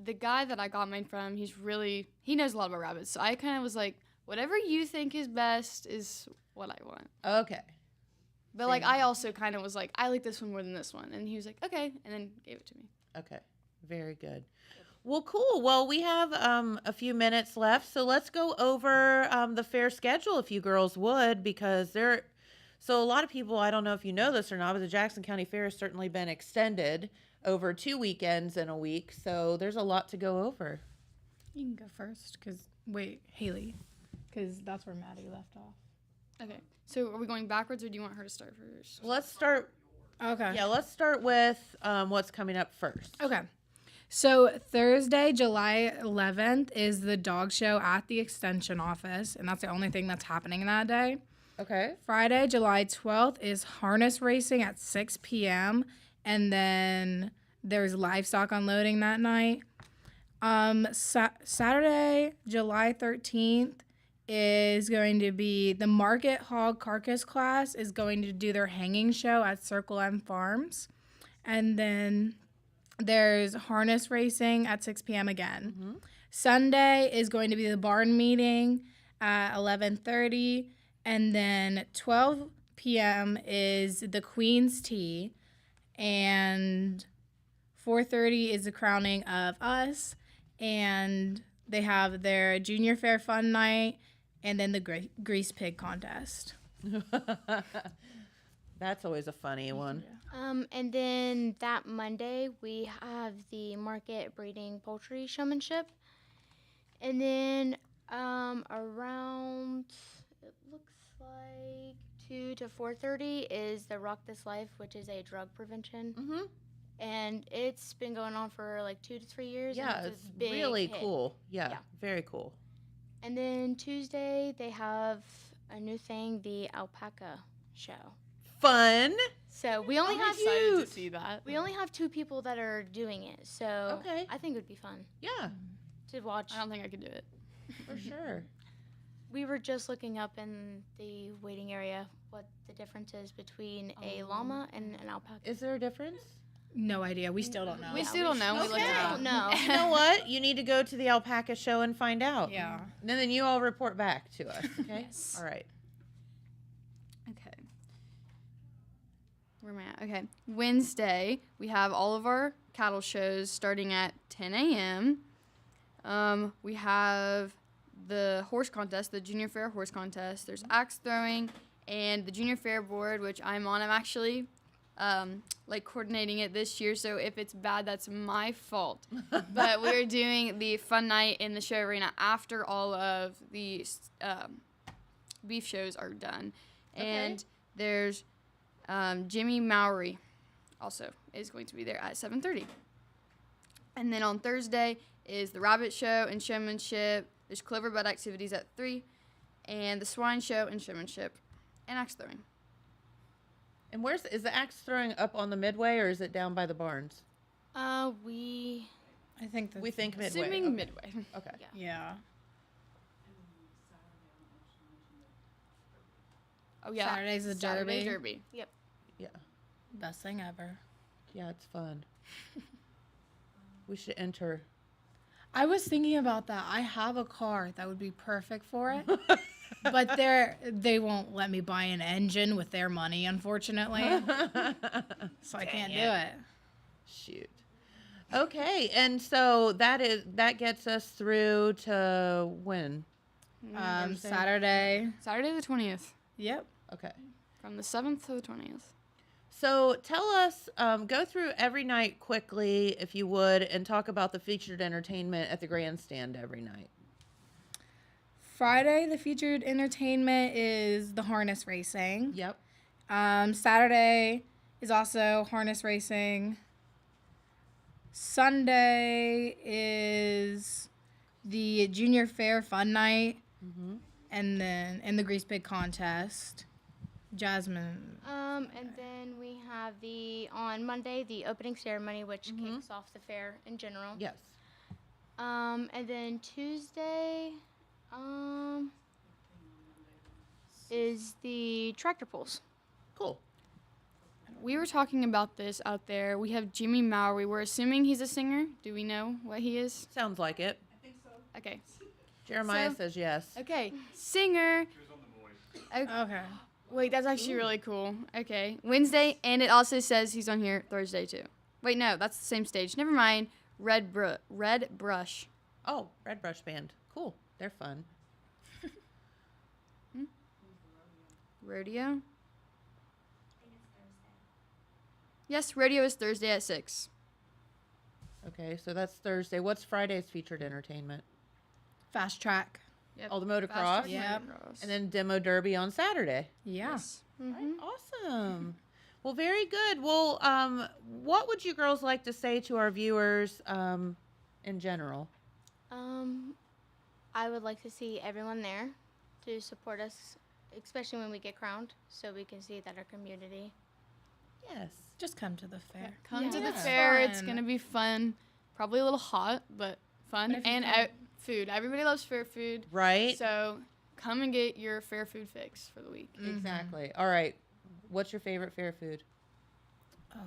The guy that I got mine from, he knows a lot about rabbits. So I kind of was like, whatever you think is best is what I want. Okay. But like I also kind of was like, I like this one more than this one, and he was like, okay, and then gave it to me. Okay. Very good. Well, cool. Well, we have a few minutes left, so let's go over the fair schedule if you girls would, because so a lot of people, I don't know if you know this or not, but the Jackson County Fair has certainly been extended over 2 weekends in a week, so there's a lot to go over. You can go first, Haley, because that's where Maddie left off. Okay. So are we going backwards, or do you want her to start first? Let's start. Okay. Yeah, let's start with what's coming up first. Okay. So Thursday, July 11th is the dog show at the extension office, and that's the only thing that's happening that day. Okay. Friday, July 12th is harness racing at 6 p.m. And then there's livestock unloading that night. Saturday, July 13th is going to be the Market Hog Carcass class is going to do their hanging show at Circle M Farms. And then there's harness racing at 6 p.m. again. Sunday is going to be the barn meeting at 11:30, and then 12 p.m. is the Queen's Tea, and 4:30 is the crowning of us, and they have their junior fair fun night, and then the grease pig contest. That's always a funny one. And then that Monday, we have the market breeding poultry showmanship. And then around, it looks like 2 to 4:30 is the Rock This Life, which is a drug prevention. Mm-hmm. And it's been going on for like 2 to 3 years. Yeah, and it's a big really hit. cool. Yeah, Yeah. very cool. And then Tuesday, they have a new thing, the alpaca show. Fun. So we only I'm have excited to see that. we only have 2 people that are doing it. So Okay. I think it would be fun Yeah, to watch. I don't think I could do it. for sure. We were just looking up in the waiting area what the difference is between a llama and an alpaca. Is there a difference? No idea. We still don't know. We still don't know. We looked it Okay. up. No. You know what? You need to go to the alpaca show and find out. Yeah. And then you all report back to us. Okay. Yes. All right. Okay. Where am I at? Okay. Wednesday, we have all of our cattle shows starting at 10 a.m. We have the horse contest, the junior fair horse contest. There's axe throwing and the junior fair board, which I'm on. I'm actually coordinating it this year, so if it's bad, that's my fault. But we're doing the fun night in the show arena after all of the beef shows are done. And there's Jimmy Mowry also is going to be there at 7:30. And then on Thursday is the rabbit show and showmanship. There's Clover Bud activities at 3, and the swine show and showmanship, and axe throwing. And is the axe throwing up on the midway or is it down by the barns? We I think We think midway. Assuming okay. midway. Okay. Yeah. Oh yeah. Saturday's the Saturday derby. Yeah. Best thing ever. Yeah, it's fun. We should enter. I was thinking about that. I have a car that would be perfect for it. But they won't let me buy an engine with their money, unfortunately. So I can't do it. Shoot. Okay, and so that gets us through to when? Saturday. Saturday the 20th. Yep. Okay. From the 7th to the 20th. So tell us, go through every night quickly, if you would, and talk about the featured entertainment at the grandstand every night. Friday, the featured entertainment is the harness racing. Yep. Saturday is also harness racing. Sunday is the junior fair fun night, and then the grease pig contest. Jasmine. and then we have on Monday the opening ceremony, which kicks off the fair in general. Yes. And then Tuesday, is the tractor pulls. Cool. We were talking about this out there. We have Jimmy Mowry. We're assuming he's a singer. Do we know what he is? Sounds like it. Okay. Jeremiah So- says yes. Okay. Singer. Okay. Wait, that's actually really cool. Okay. Wednesday, and it also says he's on here Thursday too. Wait, no, that's the same stage. Never mind. Red Brush. Oh, Red Brush Band. Cool. They're fun. Rodeo. Yes, rodeo is Thursday at 6. Okay, so that's Thursday. What's Friday's featured entertainment? Fast track. Yep. Oh, the motocross. Yep. And then demo derby on Saturday. Yeah. Yes. Awesome. Well, very good. Well, what would you girls like to say to our viewers in general? I would like to see everyone there to support us especially when we get crowned, so we can see that our community. Yes. Just come to the fair. Come to the It's fair. It's fun. gonna be fun. Probably a little hot, but fun. But if you And come- food. Everybody loves fair food. Right? So come and get your fair food fix for the week. Exactly. All right. What's your favorite fair food? Oh,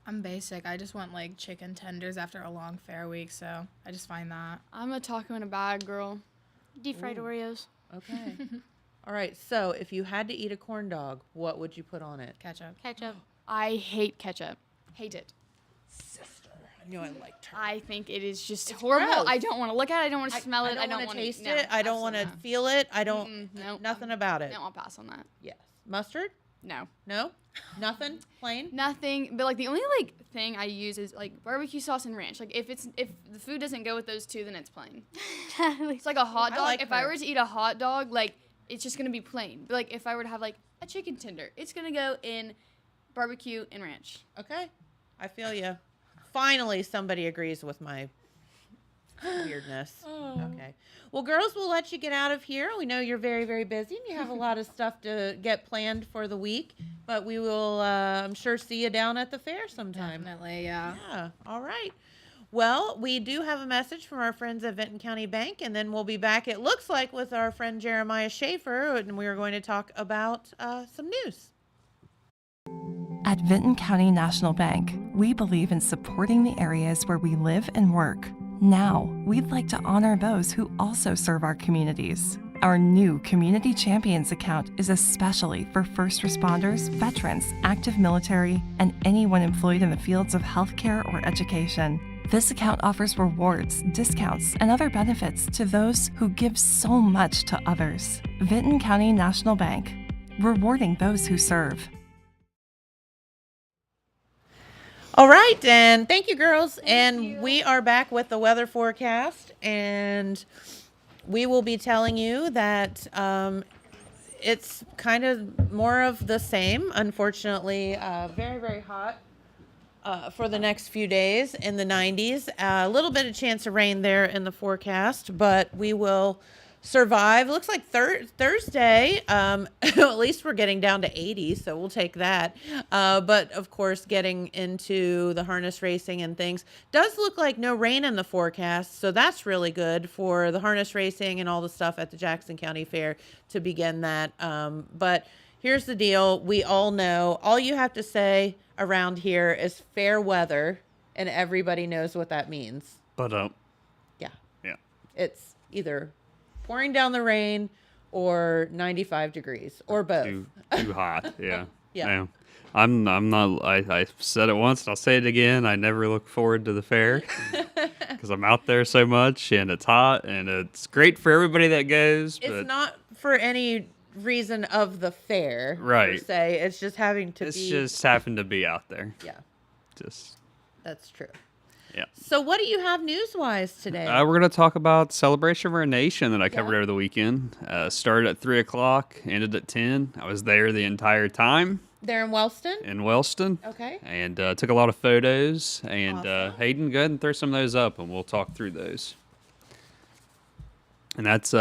I'm basic. I just want like chicken tenders after a long fair week, so I just find that. I'm a taco in a bag girl. Deep fried Oreos. Okay. All right. So if you had to eat a corn dog, what would you put on it? Ketchup. Ketchup. I hate ketchup. Hate it. I knew I liked her. I think it is just horrible. gross. I don't want to look at it. I don't want to smell it. I don't want to wanna- taste no, it. I don't want to absolutely feel it. I don't. not. No, Nothing about it. No, I'll pass on that. Yes. Mustard? No. No. Nothing. Plain. Nothing. But like the only like thing I use is like barbecue sauce and ranch. Like if the food doesn't go with those two, then it's plain. It's like a hot I dog. like If I her. were to eat a hot dog, like it's just gonna be plain. But like if I were to have like a chicken tender, it's gonna go in barbecue and ranch. Okay. I feel you. Finally, somebody agrees with my weirdness. Okay. Well, girls, we'll let you get out of here. We know you're very, very busy and you have a lot of stuff to get planned for the week, but we will, I'm sure, see you down at the fair sometime. Definitely, yeah. Yeah. All right. Well, we do have a message from our friends at Vinton County Bank, and then we'll be back, it looks like, with our friend Jeremiah Schaefer, and we are going to talk about some news. At Vinton County National Bank, we believe in supporting the areas where we live and work. Now, we'd like to honor those who also serve our communities. Our new Community Champions account is especially for first responders, veterans, active military, and anyone employed in the fields of healthcare or education. This account offers rewards, discounts, and other benefits to those who give so much to others. Vinton County National Bank, rewarding those who serve. All right, and thank you, girls. We are back with the weather forecast, and we will be telling you that it's kind of more of the same. Unfortunately, very, very hot for the next few days in the 90s. A little bit of chance of rain there in the forecast, but we will survive. Looks like Thursday, at least we're getting down to 80, so we'll take that. But of course, getting into the harness racing and things, does look like no rain in the forecast, so that's really good for the harness racing and all the stuff at the Jackson County Fair to begin that. But here's the deal. We all know, all you have to say around here is fair weather, and everybody knows what that means. But Yeah. yeah. It's either pouring down the rain or 95 degrees or both. Too hot. Yeah. Yeah. No. I'm not. I said it once and I'll say it again. I never look forward to the fair because I'm out there so much and it's hot and it's great for everybody that goes. But It's not for any reason of the fair, per Right. se. It's just having to it's be. just having to be out there. Yeah, Just that's true. yeah. So, what do you have news-wise today? We're going to talk about Celebration of Our Nation that I covered over the weekend. Started at 3 o'clock, ended at 10. I was there the entire time There in Wellston? in Wellston. Okay. And took a lot of photos. And Awesome. Hayden, go ahead and throw some of those up, and we'll talk through those. And that's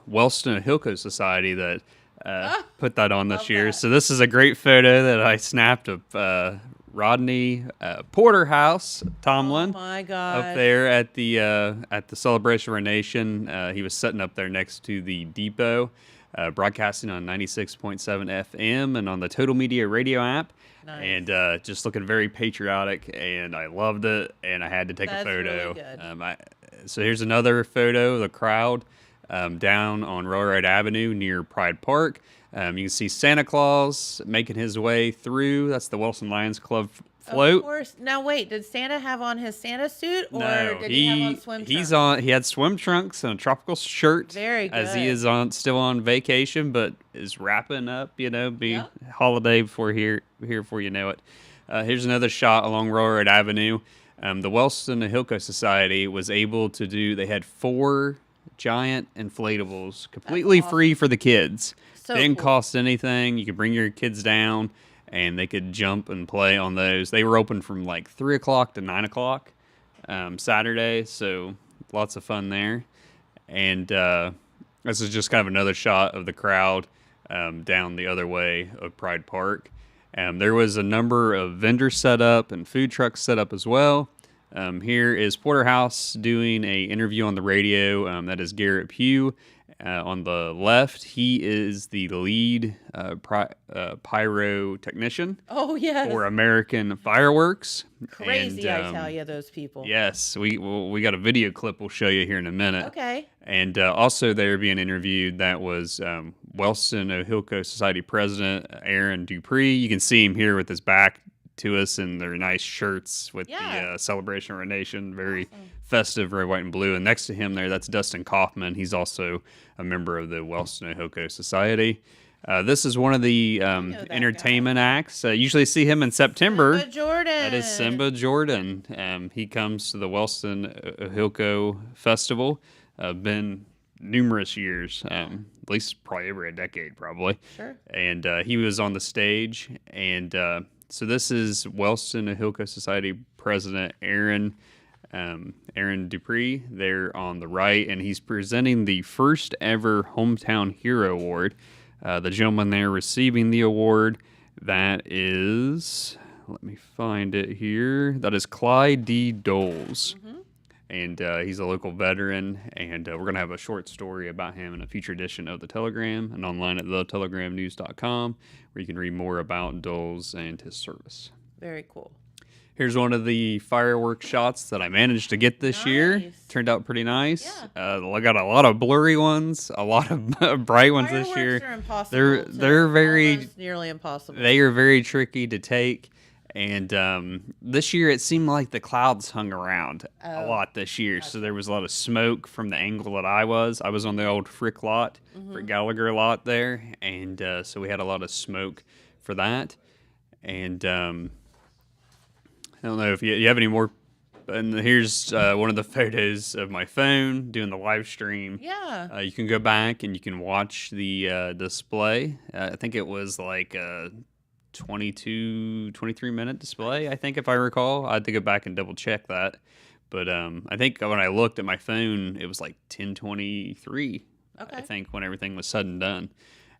Wellston and Hilco Society that put that on this year. that. So this is a great photo that I snapped of Rodney Porterhouse Tomlin. Oh my God. Up there at the Celebration of Our Nation. He was sitting up there next to the depot, broadcasting on 96.7 FM and on the Total Media radio app. Nice. And just looking very patriotic, and I loved it, and I had to take That's a photo. really good. So here's another photo of the crowd down on Railroad Avenue near Pride Park. You can see Santa Claus making his way through. That's the Wilson Lions Club float. Of course. Now, wait, did Santa have on his Santa suit, or No, did he have on swim he's trunks? on. He had swim trunks and a tropical shirt. Very As he good. is still on vacation, but is wrapping up. Be Yep. holiday before here before you know it. Here's another shot along Railroad Avenue. The Wellston and Hilco Society was able to do. They had 4 giant inflatables, completely free for the kids. So Didn't cool. cost anything. You could bring your kids down, and they could jump and play on those. They were open from like 3 o'clock to 9 o'clock Saturday, so lots of fun there. And this is just kind of another shot of the crowd down the other way of Pride Park. There was a number of vendors set up and food trucks set up as well. Here is Porterhouse doing a interview on the radio. That is Garrett Pugh. On the left, he is the lead pyrotechnician. Oh, yes. For American Fireworks. Crazy, And, I tell you, those people. Yes, we got a video clip we'll show you here in a minute. Okay. And also there being interviewed, that was Wellston Ohilco Society President Aaron Dupree. You can see him here with his back to us in their nice shirts with the Celebration of Our Nation. Very festive, very white and blue. And next to him there, that's Dustin Kaufman. He's also a member of the Wellston Ohilco Society. This is one of the entertainment acts. Usually see him in September. Simba Jordan. That is Simba Jordan. He comes to the Wellston Ohilco Festival. Been numerous years, at least probably over a decade, probably. Sure. And he was on the stage. And so this is Wellston Ohilco Society President Aaron Dupree there on the right, and he's presenting the first ever Hometown Hero Award. The gentleman there receiving the award, that is, let me find it here, that is Clyde D. Doles. And he's a local veteran, and we're going to have a short story about him in a future edition of The Telegram and online at thetelegramnews.com, where you can read more about Doles and his service. Very cool. Here's one of the fireworks shots that I managed to get this year. Turned out pretty nice. Yeah. I got a lot of blurry ones, a lot of bright ones this year. Fireworks are impossible. They're very almost nearly impossible. They are very tricky to take. And this year it seemed like the clouds hung around a lot this year. Gotcha. So there was a lot of smoke from the angle that I was. I was on the old Frick lot, Frick Gallagher lot there. And so we had a lot of smoke for that. And I don't know if you have any more. And here's one of the photos of my phone doing the live stream. Yeah. You can go back and you can watch the display. I think it was like 23 minute display, I think, if I recall. I had to go back and double check that. But I think when I looked at my phone, it was like 10:23, I think, when everything was said and done.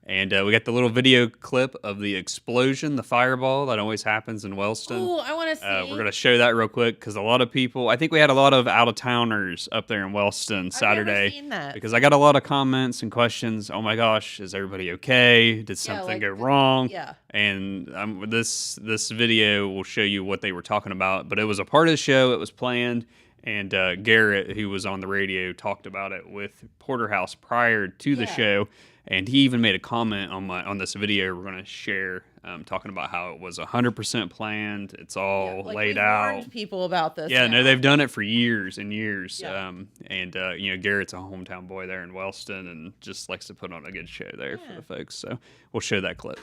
And we got the little video clip of the explosion, the fireball that always happens in Wellston. Oh, I want to see. We're going to show that real quick because a lot of people, I think we had a lot of out-of-towners up there in Wellston Saturday. I've never seen that. Because I got a lot of comments and questions. Oh my gosh, is everybody okay? Did something go wrong? Yeah. And this video will show you what they were talking about. But it was a part of the show. It was planned. And Garrett, who was on the radio, talked about it with Porterhouse prior to the show. And he even made a comment on this video we're going to share, talking about how it was 100% planned. It's all laid out. Warned people about this. Yeah, no, they've done it for years and years. Yeah. Garrett's a hometown boy there in Wellston and just likes to put on a good show there for the folks. So we'll show that clip.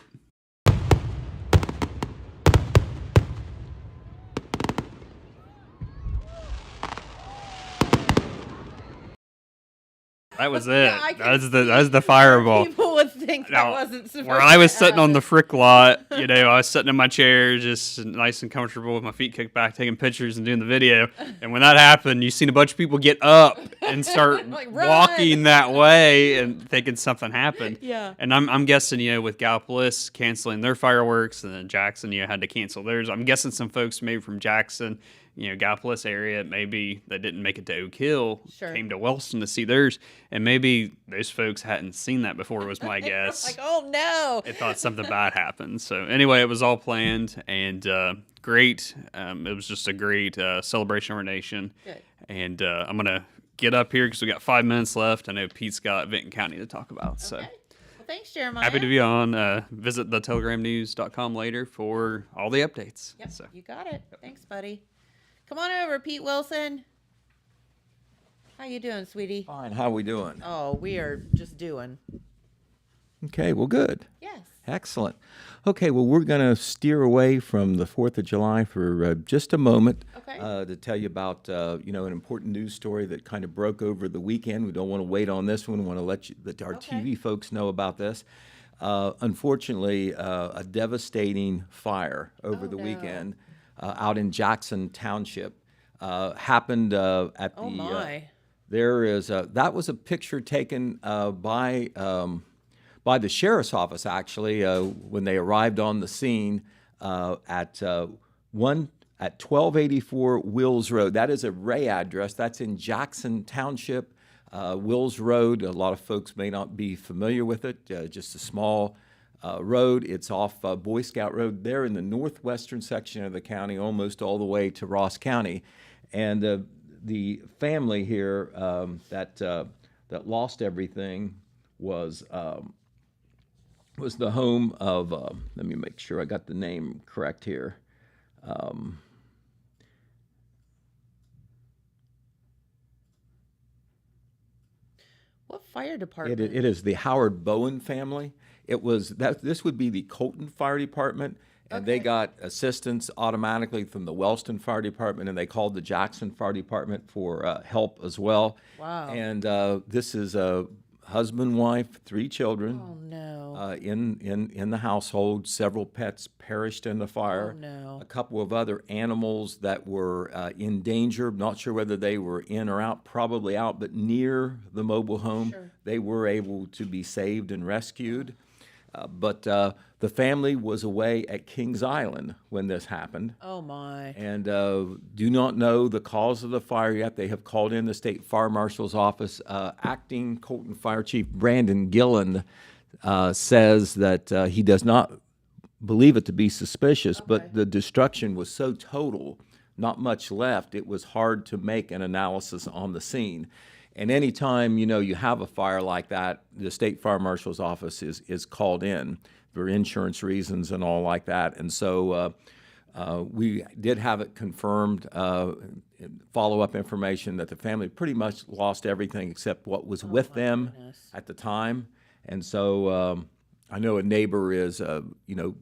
That was it. That's the fireball. People would think that wasn't supposed where I was sitting on the Frick lot, I was sitting in my chair, just nice and comfortable with my feet kicked back, taking pictures and doing the video. And when that happened, you seen a bunch of people get up and start walking that way and thinking something happened. Yeah. And I'm guessing, with Gallipolis canceling their fireworks, and then Jackson, had to cancel theirs. I'm guessing some folks maybe from Jackson, Gallipolis area, maybe that didn't make it to Oak Hill, came to Wellston to see theirs, and maybe those folks hadn't seen that before, was my guess. Like, oh no! They thought something bad happened. So anyway, it was all planned and great. It was just a great celebration of our nation. Good. And I'm gonna get up here because we got 5 minutes left. I know Pete's got Vinton County to talk about. So. Well, thanks, Jeremiah. Happy to be on. Visit thetelegramnews.com later for all the updates. Yep, so. You got it. Thanks, buddy. Come on over, Pete Wilson. How you doing, sweetie? Fine. How we doing? Oh, we are just doing. Okay. Well, good. Yes. Excellent. Okay. Well, we're going to steer away from the 4th of July for just a moment to tell you about, an important news story that kind of broke over the weekend. We don't want to wait on this one. We want to let our TV folks know about this. Unfortunately, a devastating fire over the weekend. Out in Jackson Township, happened at the. Oh my! There is that was a picture taken by by the sheriff's office, actually, when they arrived on the scene at 1284 Wills Road. That is a Ray address. That's in Jackson Township. Wills Road, a lot of folks may not be familiar with it, just a small road. It's off Boy Scout Road there in the northwestern section of the county, almost all the way to Ross County. And the family here that lost everything was the home of, let me make sure I got the name correct here. What fire department? It is the Howard Bowen family. It was that. This would be the Colton Fire Department, and they got assistance automatically from the Wellston Fire Department, and they called the Jackson Fire Department for help as well. Wow. And this is a husband, wife, 3 children. Oh no. In the household, several pets perished in the fire. Oh no. A couple of other animals that were in danger. Not sure whether they were in or out. Probably out, but near the mobile home, they were able to be saved and rescued. But the family was away at Kings Island when this happened. Oh my. And do not know the cause of the fire yet. They have called in the state fire marshal's office. Acting Colton Fire Chief Brandon Gilland says that he does not believe it to be suspicious, but the destruction was so total, not much left, it was hard to make an analysis on the scene. And anytime, you have a fire like that, the state fire marshal's office is called in for insurance reasons and all like that. And so we did have it confirmed, follow-up information that the family pretty much lost everything except what was with them at the time. And so I know a neighbor is,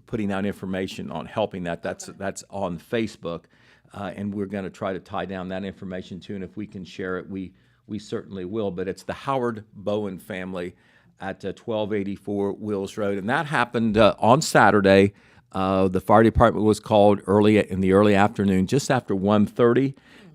putting out information on helping that. That's on Facebook, and we're going to try to tie down that information too. And if we can share it, we certainly will. But it's the Howard Bowen family at 1284 Wills Road, and that happened on Saturday. The fire department was called in the early afternoon, just after 1:30,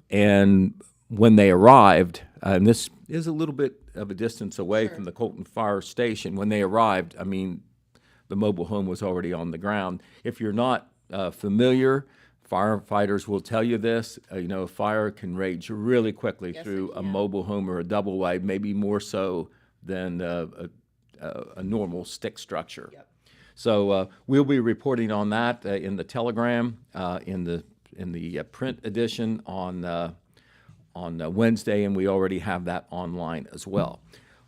and when they arrived, and this is a little bit of a distance away from the Colton Fire Station. When they arrived, the mobile home was already on the ground. If you're not familiar, firefighters will tell you this. A fire can rage really quickly through a mobile home or a double wide, maybe more so than a normal stick structure. Yep. So we'll be reporting on that in the Telegram, in the print edition on Wednesday, and we already have that online as well.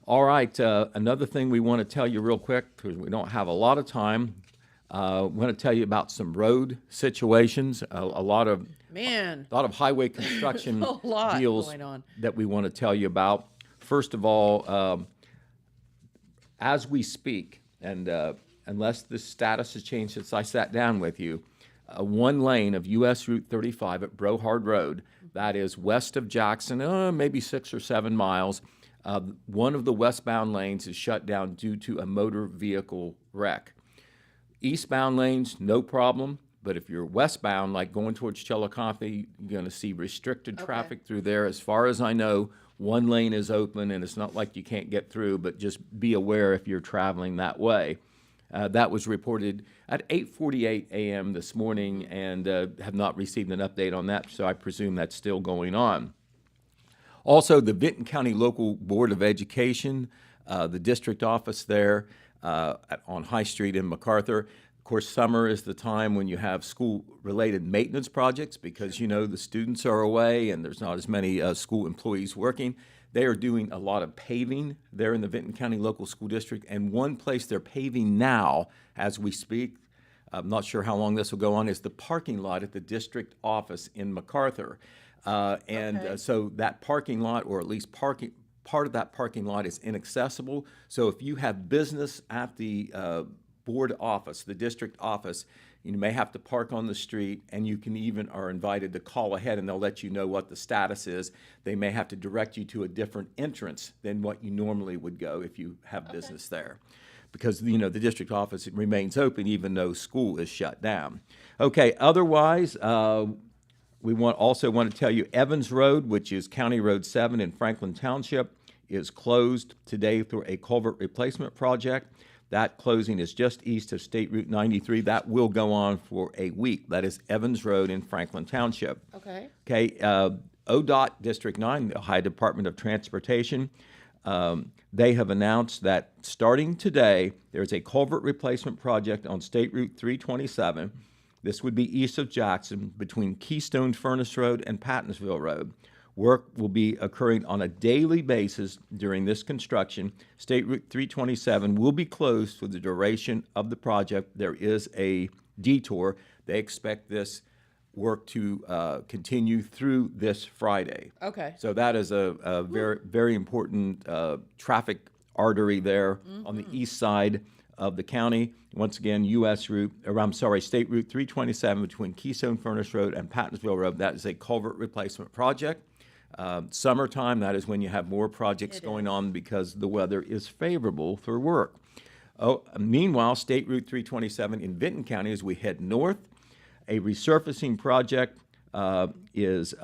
All right, another thing we want to tell you real quick, because we don't have a lot of time, I want to tell you about some road situations, a lot of highway construction deals going on that we want to tell you about. First of all, as we speak, and unless the status has changed since I sat down with you, one lane of U.S. Route 35 at Brohard Road, that is west of Jackson, maybe 6 or 7 miles. One of the westbound lanes is shut down due to a motor vehicle wreck. Eastbound lanes, no problem, but if you're westbound, like going towards Chillicothe, you're going to see restricted traffic through there. As far as I know, one lane is open, and it's not like you can't get through, but just be aware if you're traveling that way. That was reported at 8:48 a.m. this morning, and have not received an update on that, so I presume that's still going on. Also, the Vinton County Local Board of Education, the district office there on High Street in MacArthur. Of course, summer is the time when you have school-related maintenance projects because, the students are away and there's not as many school employees working. They are doing a lot of paving there in the Vinton County Local School District, and one place they're paving now as we speak, I'm not sure how long this will go on, is the parking lot at the district office in MacArthur. So that parking lot, or at least part of that parking lot, is inaccessible. So if you have business at the board office, the district office, you may have to park on the street, and you are invited to call ahead, and they'll let you know what the status is. They may have to direct you to a different entrance than what you normally would go if you have business there, because the district office remains open even though school is shut down. Okay, otherwise, we also want to tell you Evans Road, which is County Road 7 in Franklin Township, is closed today through a culvert replacement project. That closing is just east of State Route 93. That will go on for a week. That is Evans Road in Franklin Township. Okay. Okay, ODOT District 9, the Ohio Department of Transportation, they have announced that starting today, there's a culvert replacement project on State Route 327. This would be east of Jackson between Keystone Furnace Road and Pattonsville Road. Work will be occurring on a daily basis during this construction. State Route 327 will be closed for the duration of the project. There is a detour. They expect this work to continue through this Friday. Okay. So that is a very, very important traffic artery there on the east side of the county. Once again, State Route 327 between Keystone Furnace Road and Pattonsville Road. That is a culvert replacement project. Summertime, that is when you have more projects going on because the weather is favorable for work. Meanwhile, State Route 327 in Vinton County, as we head north, a resurfacing project is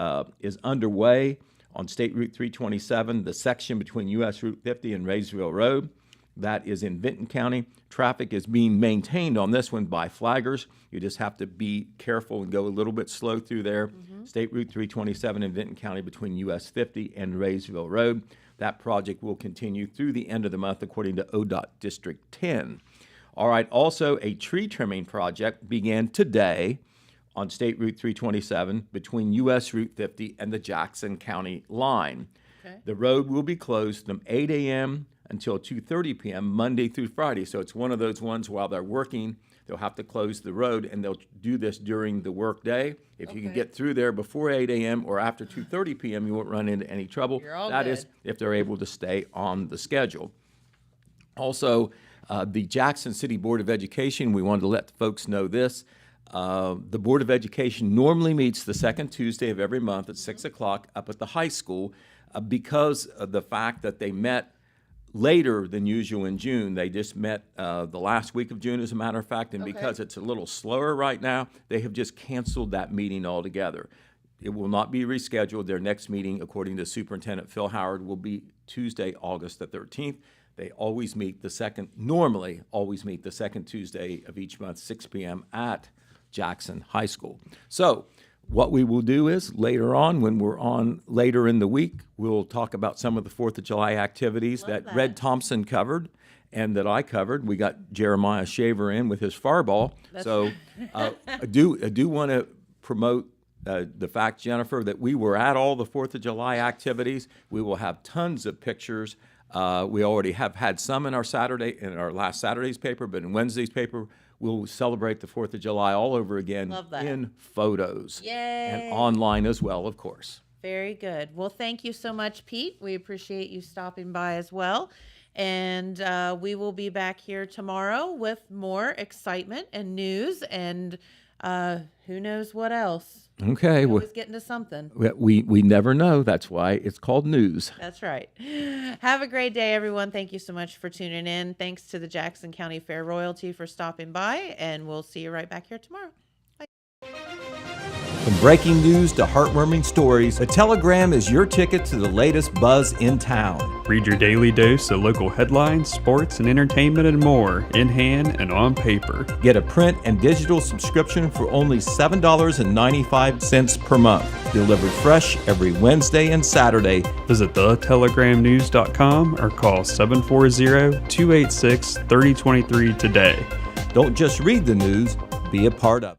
underway on State Route 327, the section between U.S. Route 50 and Raysville Road. That is in Vinton County. Traffic is being maintained on this one by flaggers. You just have to be careful and go a little bit slow through there. State Route 327 in Vinton County between US 50 and Raysville Road. That project will continue through the end of the month according to ODOT District 10. All right, also a tree trimming project began today on State Route 327 between US Route 50 and the Jackson County line. Okay. The road will be closed from 8 a.m. until 2:30 p.m. Monday through Friday. So it's one of those ones while they're working, they'll have to close the road, and they'll do this during the work day. If you can get through there before 8 a.m. or after 2:30 p.m., you won't run into any trouble. That is if they're able to stay on the schedule. Also, the Jackson City Board of Education, we wanted to let the folks know this. The Board of Education normally meets the second Tuesday of every month at 6 o'clock up at the high school. Because of the fact that they met later than usual in June. They just met the last week of June, as a matter of fact, and because it's a little slower right now, they have just canceled that meeting altogether. It will not be rescheduled. Their next meeting, according to Superintendent Phil Howard, will be Tuesday, August the 13th. They always meet normally always meet the second Tuesday of each month, 6 p.m. at Jackson High School. So what we will do is later on, when we're on later in the week, we'll talk about some of the 4th of July activities that Red Thompson covered and that I covered. We got Jeremiah Shaver in with his fireball. So I do want to promote the fact, Jennifer, that we were at all the 4th of July activities. We will have tons of pictures. We already have had some in our last Saturday's paper, but in Wednesday's paper, we'll celebrate the 4th of July all over again in photos. Yay. And online as well, of course. Very good. Well, thank you so much, Pete. We appreciate you stopping by as well. And we will be back here tomorrow with more excitement and news and who knows what else. Okay. We always get into something. We never know. That's why it's called news. That's right. Have a great day, everyone. Thank you so much for tuning in. Thanks to the Jackson County Fair Royalty for stopping by, and we'll see you right back here tomorrow. Bye. From breaking news to heartwarming stories, The Telegram is your ticket to the latest buzz in town. Read your daily dose of local headlines, sports, and entertainment and more in hand and on paper. Get a print and digital subscription for only $7.95 per month. Delivered fresh every Wednesday and Saturday. Visit thetelegramnews.com or call 740-286-3023 today. Don't just read the news, be a part of it.